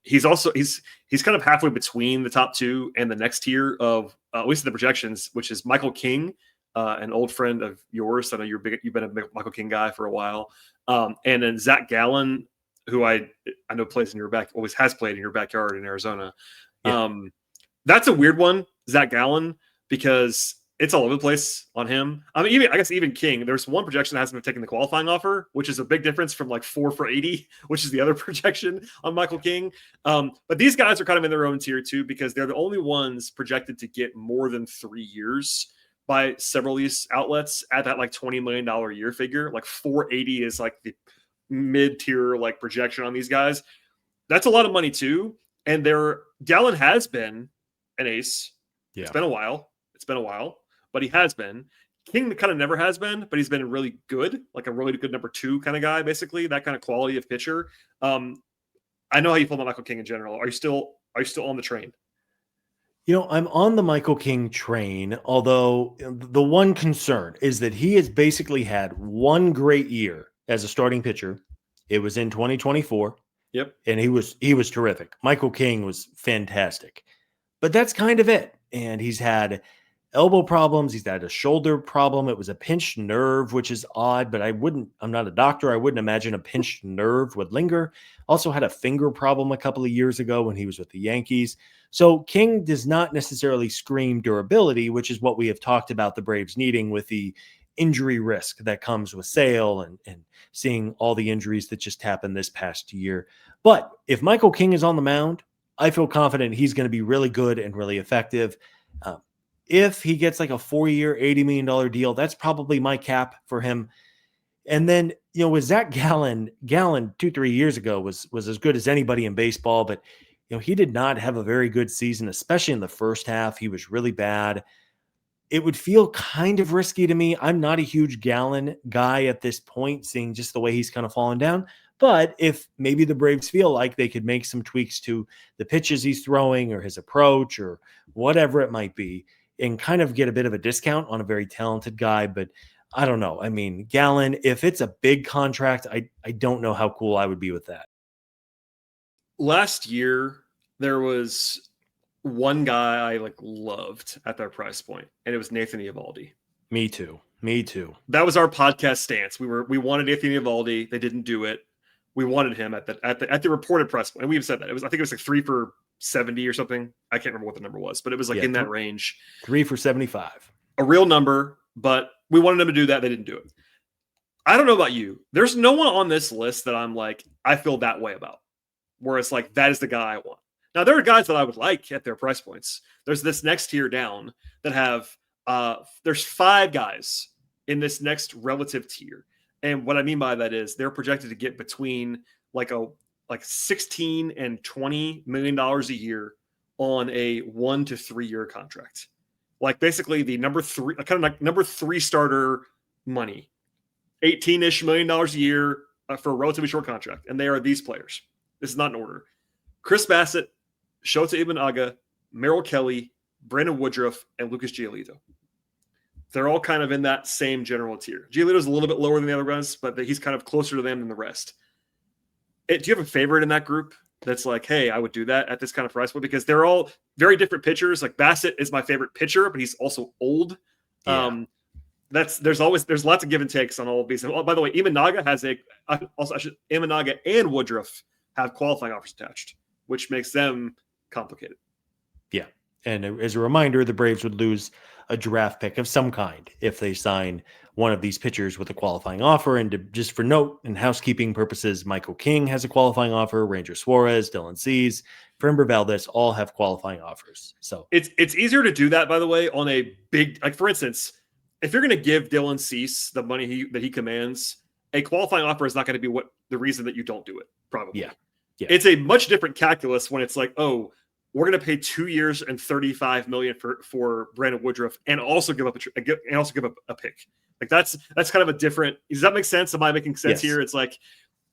A: He's kind of halfway between the top two and the next tier of at least the projections, which is Michael King, an old friend of yours. I know you've been a Michael King guy for a while. And then Zach Gallen, who I know plays in your always has played in your backyard in Arizona.
B: Yeah.
A: That's a weird one, Zach Gallen, because it's all over the place on him. I mean, I guess even King, there's one projection that hasn't been taking the qualifying offer, which is a big difference from like 4 for 80, which is the other projection on Michael King. But these guys are kind of in their own tier too, because they're the only ones projected to get more than 3 years by several of these outlets at that like $20 million a year figure. Like 480 is like the mid-tier like projection on these guys. That's a lot of money too. And Gallen has been an ace.
B: Yeah.
A: It's been a while, but he has been. King kind of never has been, but he's been really good, like a really good number 2 kind of guy, basically, that kind of quality of pitcher. I know how you feel about Michael King in general. Are you still on the train?
B: I'm on the Michael King train, although the one concern is that he has basically had one great year as a starting pitcher. It was in 2024.
A: Yep.
B: And he was terrific. Michael King was fantastic. But that's kind of it. And he's had elbow problems. He's had a shoulder problem. It was a pinched nerve, which is odd, but I'm not a doctor. I wouldn't imagine a pinched nerve would linger. Also had a finger problem a couple of years ago when he was with the Yankees. So King does not necessarily scream durability, which is what we have talked about the Braves needing with the injury risk that comes with Sale and seeing all the injuries that just happened this past year. But if Michael King is on the mound, I feel confident he's going to be really good and really effective. If he gets like a 4-year, $80 million deal, that's probably my cap for him. And then, with Zach Gallen 2-3 years ago was as good as anybody in baseball, but he did not have a very good season, especially in the first half. He was really bad. It would feel kind of risky to me. I'm not a huge Gallen guy at this point, seeing just the way he's kind of fallen down. But if maybe the Braves feel like they could make some tweaks to the pitches he's throwing or his approach or whatever it might be and kind of get a bit of a discount on a very talented guy. But I don't know. I mean, Gallen, if it's a big contract, I don't know how cool I would be with that.
A: Last year, there was one guy I loved at their price point, and it was Nathan Eovaldi.
B: Me too.
A: That was our podcast stance. We wanted Nathan Eovaldi. They didn't do it. We wanted him at the reported price point. And we've said that. I think it was like 3 for 70 or something. I can't remember what the number was, but it was in that range.
B: 3 for 75. A
A: real number, but we wanted them to do that. They didn't do it. I don't know about you. There's no one on this list that I'm like, I feel that way about, where it's like, that is the guy I want. Now, there are guys that I would like at their price points. There's this next tier down that have, there's 5 guys in this next relative tier. And what I mean by that is they're projected to get between like 16 and $20 million a year on a 1 to 3 year contract. Like basically the number 3, kind of like number 3 starter money, $18-ish million a year for a relatively short contract. And they are these players. This is not in order. Chris Bassett, Shota Imanaga, Merrill Kelly, Brandon Woodruff, and Lucas Giolito. They're all kind of in that same general tier. Giolito's a little bit lower than the other guys, but he's kind of closer to them than the rest. Do you have a favorite in that group that's like, hey, I would do that at this kind of price point? Because they're all very different pitchers. Like Bassett is my favorite pitcher, but he's also old.
B: Yeah.
A: There's lots of give and takes on all of these. And, by the way, Imanaga Imanaga and Woodruff have qualifying offers attached, which makes them complicated.
B: Yeah. And as a reminder, the Braves would lose a draft pick of some kind if they sign one of these pitchers with a qualifying offer. And just for note and housekeeping purposes, Michael King has a qualifying offer. Ranger Suarez, Dylan Cease, Framber Valdez all have qualifying offers. So
A: it's easier to do that, by the way, on a big, like for instance, if you're going to give Dylan Cease the money that he commands, a qualifying offer is not going to be the reason that you don't do it. Probably.
B: Yeah.
A: It's a much different calculus when it's like, oh, we're going to pay 2 years and $35 million for Brandon Woodruff and also give up a pick. Like that's kind of a different. Does that make sense? Am I making sense here? It's like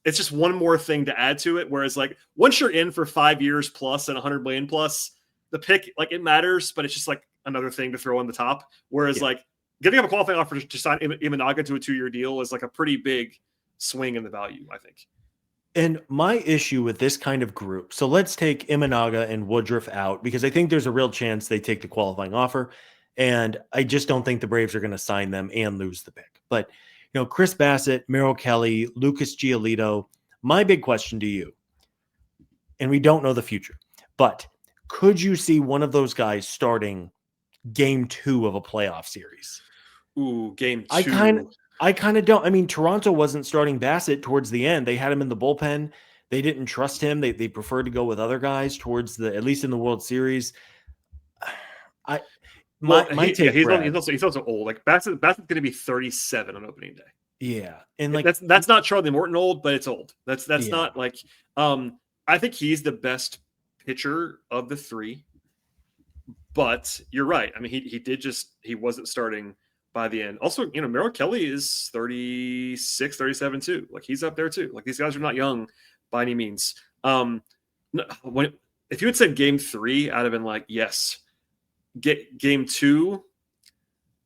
A: it's just one more thing to add to it. Whereas like once you're in for 5 years plus and $100 million plus, the pick like it matters, but it's just like another thing to throw on the top. Whereas like giving up a qualifying offer to sign Imanaga to a 2-year deal is like a pretty big swing in the value, I think.
B: And my issue with this kind of group, so let's take Imanaga and Woodruff out because I think there's a real chance they take the qualifying offer. And I just don't think the Braves are going to sign them and lose the pick. But, Chris Bassett, Merrill Kelly, Lucas Giolito, my big question to you, and we don't know the future, but could you see one of those guys starting game 2 of a playoff series?
A: Ooh, game 2.
B: I kind of don't. I mean, Toronto wasn't starting Bassett towards the end. They had him in the bullpen. They didn't trust him. They preferred to go with other guys towards at least in the World Series. My take,
A: he's also old. Like Bassett's going to be 37 on opening day.
B: Yeah, and like
A: that's not Charlie Morton old, but it's old. That's
B: Yeah.
A: not like. I think he's the best pitcher of the 3. But you're right. I mean, he wasn't starting by the end. Also, Merrill Kelly is 36, 37 too. Like he's up there too. Like these guys are not young by any means. If you had said game 3, I'd have been like, yes. Game 2,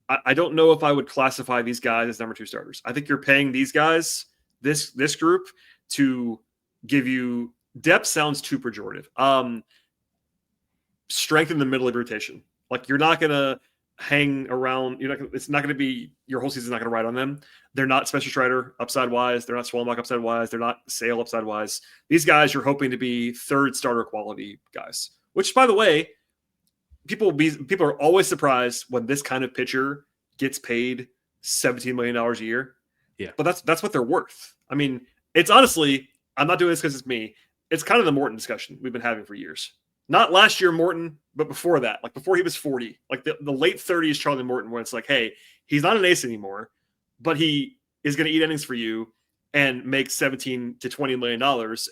A: I don't know if I would classify these guys as number 2 starters. I think you're paying these guys, this group, to give you depth. Sounds too pejorative. Strength in the middle of rotation. Like you're not gonna hang around. It's not gonna be your whole season's not gonna ride on them. They're not Spencer Strider upside wise. They're not Swallenbach upside wise. They're not Sale upside wise. These guys you're hoping to be 3rd starter quality guys. Which, by the way, people are always surprised when this kind of pitcher gets paid $17 million a year.
B: Yeah,
A: but that's what they're worth. I mean, it's honestly, I'm not doing this because it's me. It's kind of the Morton discussion we've been having for years. Not last year Morton, but before that, like before he was 40, like the late 30s Charlie Morton, where it's like, hey, he's not an ace anymore, but he is going to eat innings for you and make $17 to $20 million.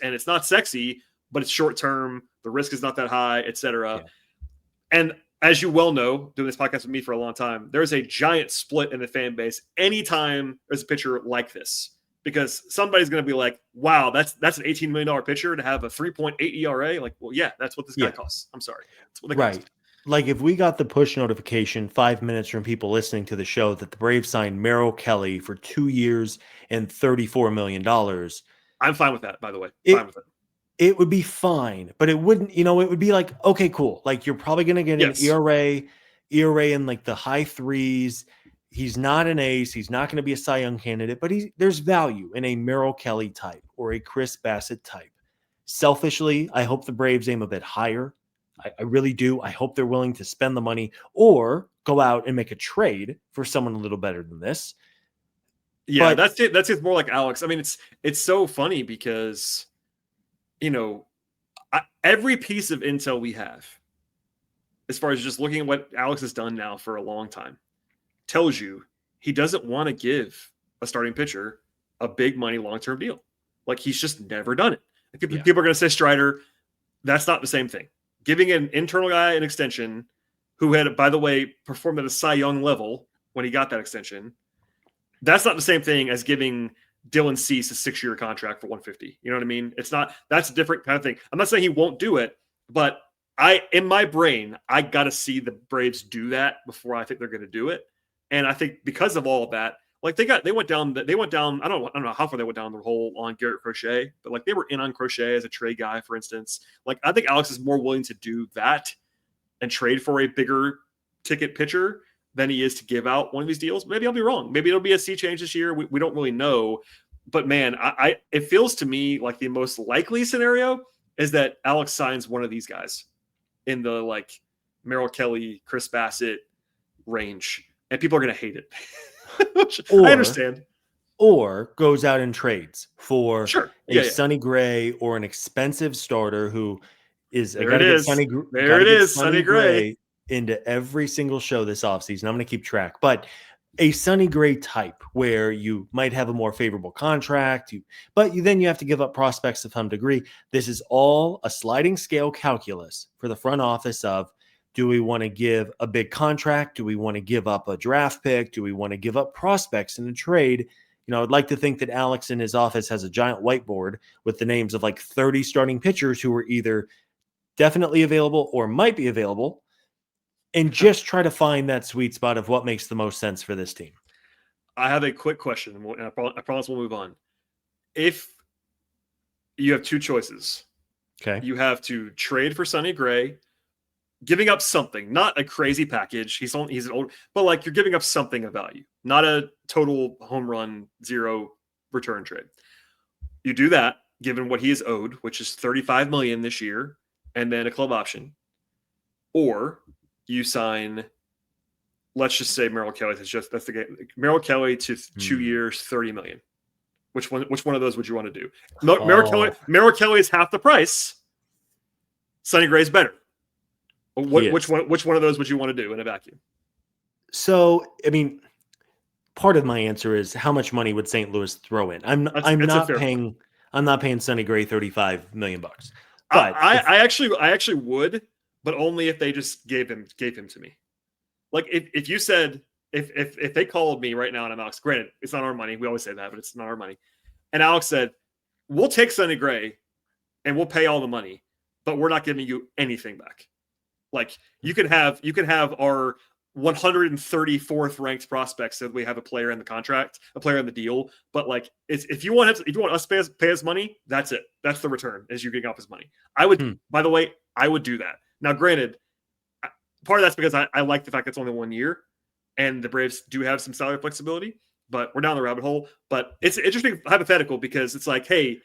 A: And it's not sexy, but it's short term. The risk is not that high, etc. Yeah. And as you well know, doing this podcast with me for a long time, there's a giant split in the fan base anytime there's a pitcher like this. Because somebody's going to be like, wow, that's an $18 million pitcher to have a 3.8 ERA. Like, well, yeah, that's what this guy costs. I'm sorry. That's what they cost.
B: Like if we got the push notification 5 minutes from people listening to the show that the Braves signed Merrill Kelly for 2 years and $34 million.
A: I'm fine with that, by the way. Fine with it.
B: It would be fine, but it wouldn't, it would be like, okay, cool. Like you're probably going to get an ERA in like the high 3s. He's not an ace. He's not going to be a Cy Young candidate, but there's value in a Merrill Kelly type or a Chris Bassett type. Selfishly, I hope the Braves aim a bit higher. I really do. I hope they're willing to spend the money or go out and make a trade for someone a little better than this.
A: Yeah, but that's it. More like Alex. I mean, it's so funny because, every piece of intel we have, as far as just looking at what Alex has done now for a long time, tells you he doesn't want to give a starting pitcher a big money long-term deal. Like he's just never done it. People are going to say Strider. That's not the same thing. Giving an internal guy an extension who had, by the way, performed at a Cy Young level when he got that extension. That's not the same thing as giving Dylan Cease a 6-year contract for $150. You know what I mean? That's a different kind of thing. I'm not saying he won't do it, but in my brain, I got to see the Braves do that before I think they're going to do it. And I think because of all of that, like they went down. I don't know how far they went down the hole on Garrett Crochet, but like they were in on Crochet as a trade guy, for instance. Like I think Alex is more willing to do that and trade for a bigger ticket pitcher than he is to give out one of these deals. Maybe I'll be wrong. Maybe it'll be a sea change this year. We don't really know. But man, it feels to me like the most likely scenario is that Alex signs one of these guys in the like Merrill Kelly, Chris Bassett range. And people are going to hate it. I understand.
B: Or goes out and trades for
A: Sonny
B: Gray or an expensive starter who is
A: Sonny Gray
B: into every single show this offseason. I'm going to keep track. But a Sonny Gray type where you might have a more favorable contract, but then you have to give up prospects to some degree. This is all a sliding scale calculus for the front office of, do we want to give a big contract? Do we want to give up a draft pick? Do we want to give up prospects in a trade? I'd like to think that Alex in his office has a giant whiteboard with the names of like 30 starting pitchers who are either definitely available or might be available, and just try to find that sweet spot of what makes the most sense for this team.
A: I have a quick question, and I promise we'll move on. If you have two choices,
B: okay,
A: you have to trade for Sonny Gray, giving up something, not a crazy package. He's an old, but like you're giving up something of value, not a total home run, zero return trade. You do that, given what he is owed, which is $35 million this year, and then a club option, or you sign, let's just say Merrill Kelly. That's the game. Merrill Kelly to 2 years, $30 million. Which one of those would you want to do? Merrill Kelly is half the price. Sonny Gray's better. Which one of those would you want to do in a vacuum?
B: So, I mean, part of my answer is how much money would St. Louis throw in? I'm not paying Sonny Gray $35 million. But
A: I actually would, but only if they just gave him to me. Like if you said if they called me right now and I'm Alex, granted, it's not our money. We always say that, but it's not our money. And Alex said, we'll take Sonny Gray and we'll pay all the money, but we're not giving you anything back. Like you can have our 134th ranked prospects that we have a player in the contract, a player in the deal. But like if you want us to pay his money, that's it. That's the return as you getting off his money. I would, by the way, I would do that. Now, granted, part of that's because I like the fact that it's only 1 year and the Braves do have some salary flexibility, but we're down the rabbit hole. But it's an interesting hypothetical because it's like, hey,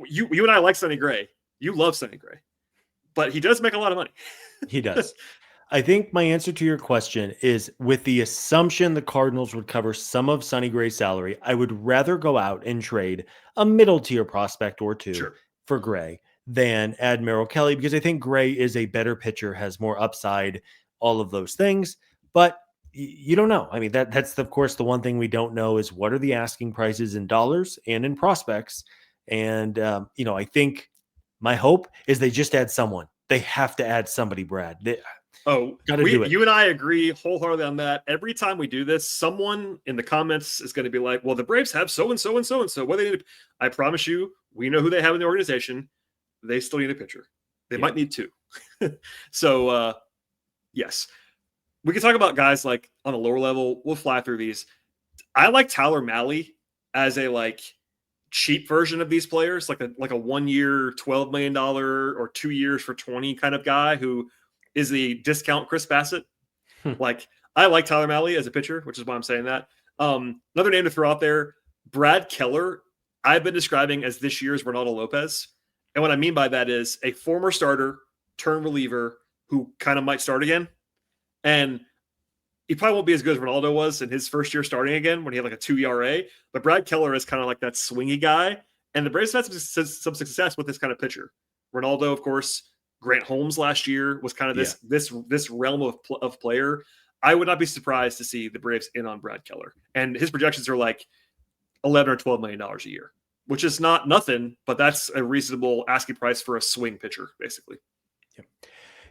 A: you and I like Sonny Gray. You love Sonny Gray, but he does make a lot of money.
B: He does. I think my answer to your question is with the assumption the Cardinals would cover some of Sonny Gray's salary, I would rather go out and trade a middle tier prospect or two for Gray than add Merrill Kelly, because I think Gray is a better pitcher, has more upside, all of those things. But you don't know. I mean, that's of course the one thing we don't know is what are the asking prices in dollars and in prospects. And I think my hope is they just add someone. They have to add somebody, Brad. Gotta do it.
A: You and I agree wholeheartedly on that. Every time we do this, someone in the comments is going to be like, well, the Braves have so and so and so and so. What do they need? I promise you, we know who they have in the organization. They still need a pitcher. They might need two. So, yes. We can talk about guys like on the lower level. We'll fly through these. I like Tyler Mahle as a cheap version of these players, like a 1 year, $12 million or 2 years for 20 kind of guy who is the discount Chris Bassett. Like I like Tyler Mahle as a pitcher, which is why I'm saying that. Another name to throw out there, Brad Keller. I've been describing as this year's Ronaldo Lopez. And what I mean by that is a former starter, turn reliever who kind of might start again. And he probably won't be as good as Ronaldo was in his first year starting again when he had like a 2 ERA. But Brad Keller is kind of like that swingy guy. And the Braves had some success with this kind of pitcher. Ronaldo, of course, Grant Holmes last year was kind of this realm of player. I would not be surprised to see the Braves in on Brad Keller. And his projections are like $11 or $12 million a year, which is not nothing, but that's a reasonable asking price for a swing pitcher, basically.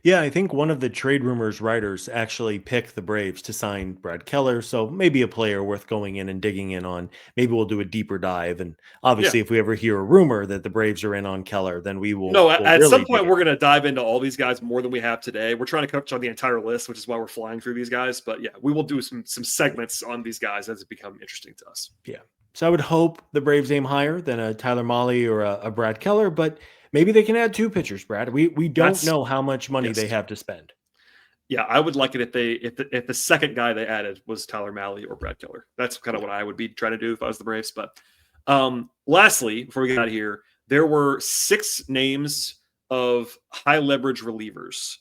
B: Yeah, I think one of the trade rumors writers actually picked the Braves to sign Brad Keller. So maybe a player worth going in and digging in on. Maybe we'll do a deeper dive. And obviously, if we ever hear a rumor that the Braves are in on Keller, then we will.
A: No, at some point, we're going to dive into all these guys more than we have today. We're trying to touch on the entire list, which is why we're flying through these guys. But yeah, we will do some segments on these guys as it become interesting to us.
B: Yeah. So I would hope the Braves aim higher than a Tyler Mahle or a Brad Keller, but maybe they can add two pitchers, Brad. We don't know how much money they have to spend.
A: Yeah, I would like it if the second guy they added was Tyler Mahle or Brad Keller. That's kind of what I would be trying to do if I was the Braves. But lastly, before we get out of here, there were 6 names of high leverage relievers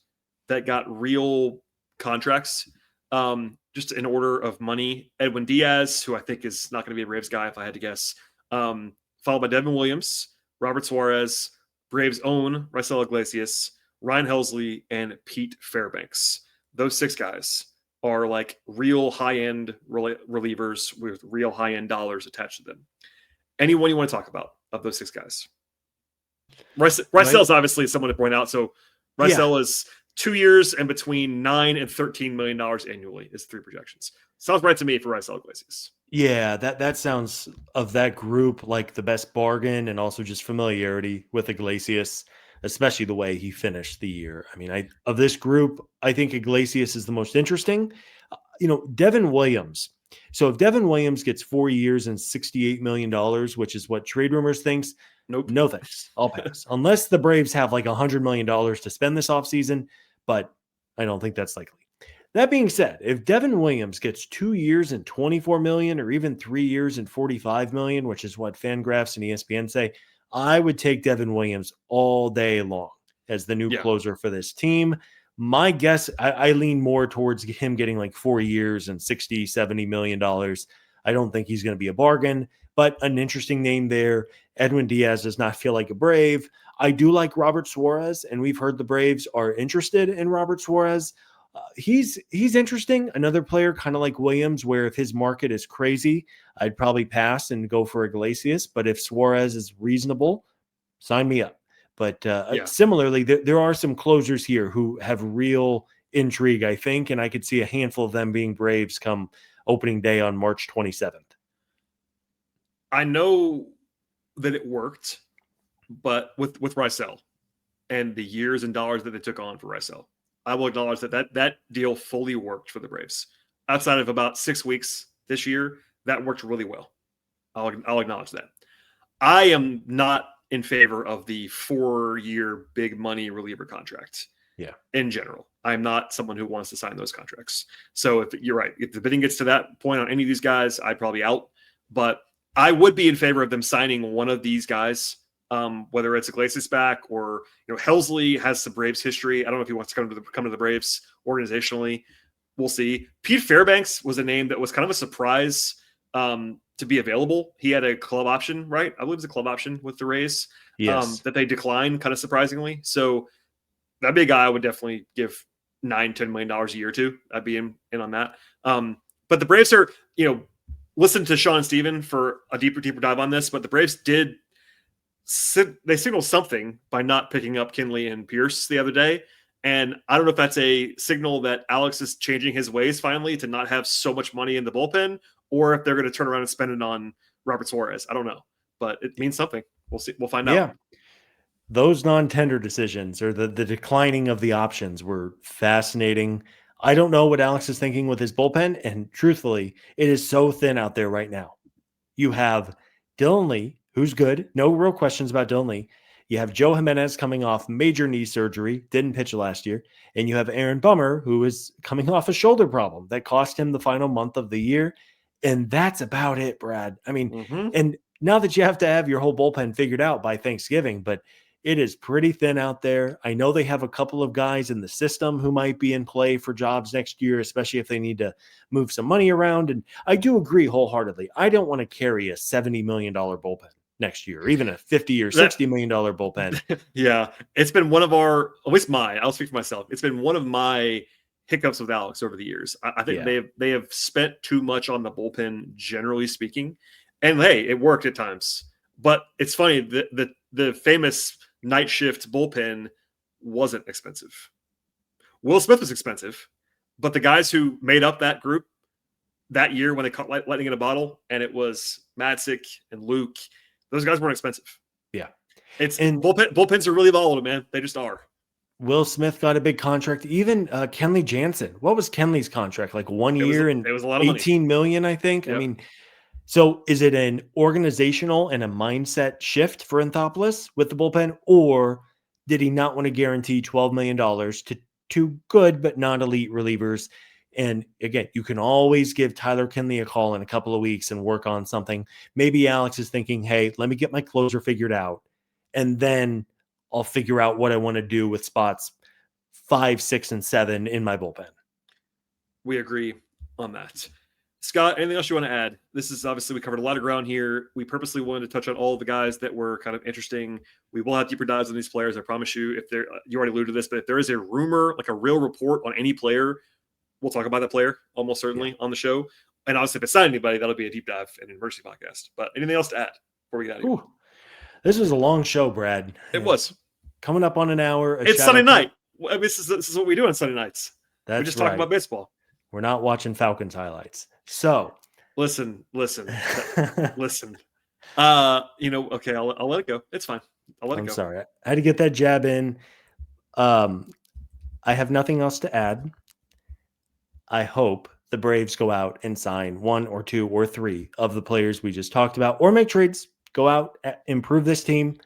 A: that got real contracts. Just in order of money, Edwin Diaz, who I think is not going to be a Braves guy if I had to guess, followed by Devin Williams, Robert Suarez, Braves' own Raisel Iglesias, Ryan Helsley, and Pete Fairbanks. Those 6 guys are like real high-end relievers with real high-end dollars attached to them. Anyone you want to talk about of those 6 guys? Raisel is obviously someone to point out. So Raisel is 2 years and between $9 and $13 million annually is 3 projections. Sounds right to me for Raisel Iglesias.
B: Yeah, that sounds of that group like the best bargain, and also just familiarity with Iglesias, especially the way he finished the year. I mean, of this group, I think Iglesias is the most interesting. Devin Williams. So if Devin Williams gets 4 years and $68 million, which is what trade rumors thinks, no thanks. I'll pass. Unless the Braves have like $100 million to spend this offseason. But I don't think that's likely. That being said, if Devin Williams gets 2 years and $24 million or even 3 years and $45 million, which is what Fangraphs and ESPN say, I would take Devin Williams all day long as the new closer for this team. My guess, I lean more towards him getting like 4 years and $60-70 million. I don't think he's going to be a bargain, but an interesting name there. Edwin Diaz does not feel like a Brave. I do like Robert Suarez, and we've heard the Braves are interested in Robert Suarez. He's interesting. Another player kind of like Williams, where if his market is crazy, I'd probably pass and go for Iglesias. But if Suarez is reasonable, sign me up. But similarly, there are some closers here who have real intrigue, I think, and I could see a handful of them being Braves come opening day on March 27th.
A: I know that it worked, but with Rysel and the years and dollars that they took on for Rysel, I will acknowledge that deal fully worked for the Braves. Outside of about 6 weeks this year, that worked really well. I'll acknowledge that. I am not in favor of the 4-year big money reliever contract.
B: Yeah.
A: In general, I'm not someone who wants to sign those contracts. So if you're right, if the bidding gets to that point on any of these guys, I'd probably out. But I would be in favor of them signing one of these guys. Whether it's Iglesias back or Helsley has some Braves history. I don't know if he wants to come to the Braves organizationally. We'll see. Pete Fairbanks was a name that was kind of a surprise to be available. He had a club option, right? I believe it was a club option with the Rays.
B: Yes.
A: That they declined, kind of surprisingly. So that'd be a guy I would definitely give $9-10 million a year to. I'd be in on that. But the Braves are, listen to Sean and Steven for a deeper dive on this. But the Braves did. They signaled something by not picking up Kinley and Pierce the other day. And I don't know if that's a signal that Alex is changing his ways finally to not have so much money in the bullpen, or if they're going to turn around and spend it on Robert Suarez. I don't know, but it means something. We'll see. We'll find out.
B: Those non-tender decisions or the declining of the options were fascinating. I don't know what Alex is thinking with his bullpen. And truthfully, it is so thin out there right now. You have Dylan Lee, who's good. No real questions about Dylan Lee. You have Joe Jimenez coming off major knee surgery, didn't pitch last year. And you have Aaron Bummer, who is coming off a shoulder problem that cost him the final month of the year. And that's about it, Brad. I mean, and now that you have to have your whole bullpen figured out by Thanksgiving, but it is pretty thin out there. I know they have a couple of guys in the system who might be in play for jobs next year, especially if they need to move some money around. And I do agree wholeheartedly. I don't want to carry a $70 million bullpen next year, or even a $50 or $60 million bullpen.
A: Yeah. It's been one of our, at least mine, I'll speak for myself. It's been one of my hiccups with Alex over the years. I think they have spent too much on the bullpen, generally speaking. And hey, it worked at times. But it's funny, the famous night shift bullpen wasn't expensive. Will Smith was expensive, but the guys who made up that group that year when they caught lightning in a bottle, and it was Madsick and Luke, those guys weren't expensive.
B: Yeah.
A: Bullpens are really volatile, man. They just are.
B: Will Smith got a big contract. Even Kenley Jansen. What was Kenley's contract? Like 1 year and
A: it was a lot of
B: $18 million, I think. Yep. I mean, so is it an organizational and a mindset shift for Anthopoulos with the bullpen, or did he not want to guarantee $12 million to two good but not elite relievers? And again, you can always give Tyler Kinley a call in a couple of weeks and work on something. Maybe Alex is thinking, hey, let me get my closer figured out, and then I'll figure out what I want to do with spots 5, 6, and 7 in my bullpen.
A: We agree on that. Scott, anything else you want to add? This is obviously, we covered a lot of ground here. We purposely wanted to touch on all of the guys that were kind of interesting. We will have deeper dives on these players. I promise you, you already alluded to this, but if there is a rumor, like a real report on any player, we'll talk about that player almost certainly on the show. And obviously, if it's not anybody, that'll be a deep dive and an emergency podcast. But anything else to add before we get out of here?
B: This was a long show, Brad.
A: It was.
B: Coming up on an hour.
A: It's Sunday night. This is what we do on Sunday nights. We just talk about baseball.
B: We're not watching Falcons highlights. So
A: listen. Okay, I'll let it go. It's fine. I'll let it go.
B: I'm sorry. I had to get that jab in. I have nothing else to add. I hope the Braves go out and sign 1 or 2 or 3 of the players we just talked about, or make trades, go out, improve this team.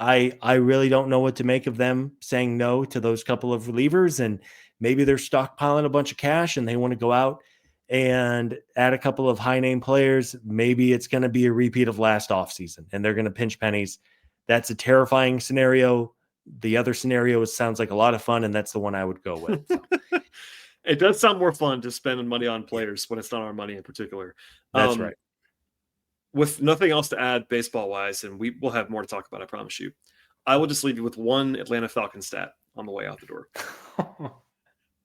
B: I really don't know what to make of them saying no to those couple of relievers, and maybe they're stockpiling a bunch of cash and they want to go out and add a couple of high name players. Maybe it's going to be a repeat of last offseason and they're going to pinch pennies. That's a terrifying scenario. The other scenario sounds like a lot of fun, and that's the one I would go with. So.
A: It does sound more fun to spend money on players when it's not our money in particular.
B: That's right.
A: With nothing else to add baseball-wise, and we will have more to talk about, I promise you, I will just leave you with one Atlanta Falcons stat on the way out the door.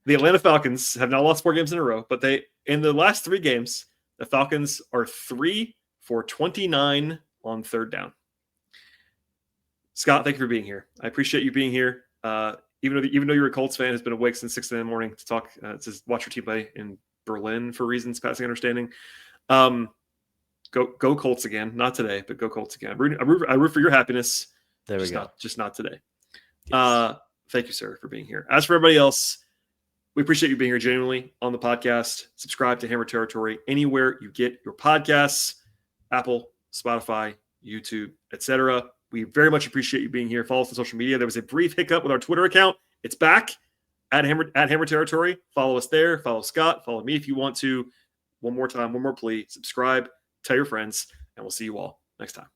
A: The Atlanta Falcons have now lost 4 games in a row, but in the last 3 games, the Falcons are 3 for 29 on third down. Scott, thank you for being here. I appreciate you being here. Even though you're a Colts fan, has been awake since 6 a.m. to talk, to watch your team play in Berlin for reasons passing understanding. Go Colts again. Not today, but go Colts again. I root for your happiness.
B: There we go.
A: Just not today.
B: Yes.
A: Thank you, sir, for being here. As for everybody else, we appreciate you being here genuinely on the podcast. Subscribe to Hammer Territory anywhere you get your podcasts, Apple, Spotify, YouTube, etc. We very much appreciate you being here. Follow us on social media. There was a brief hiccup with our Twitter account. It's back at Hammer Territory. Follow us there. Follow Scott. Follow me if you want to. One more time, one more plea. Subscribe. Tell your friends, and we'll see you all next time.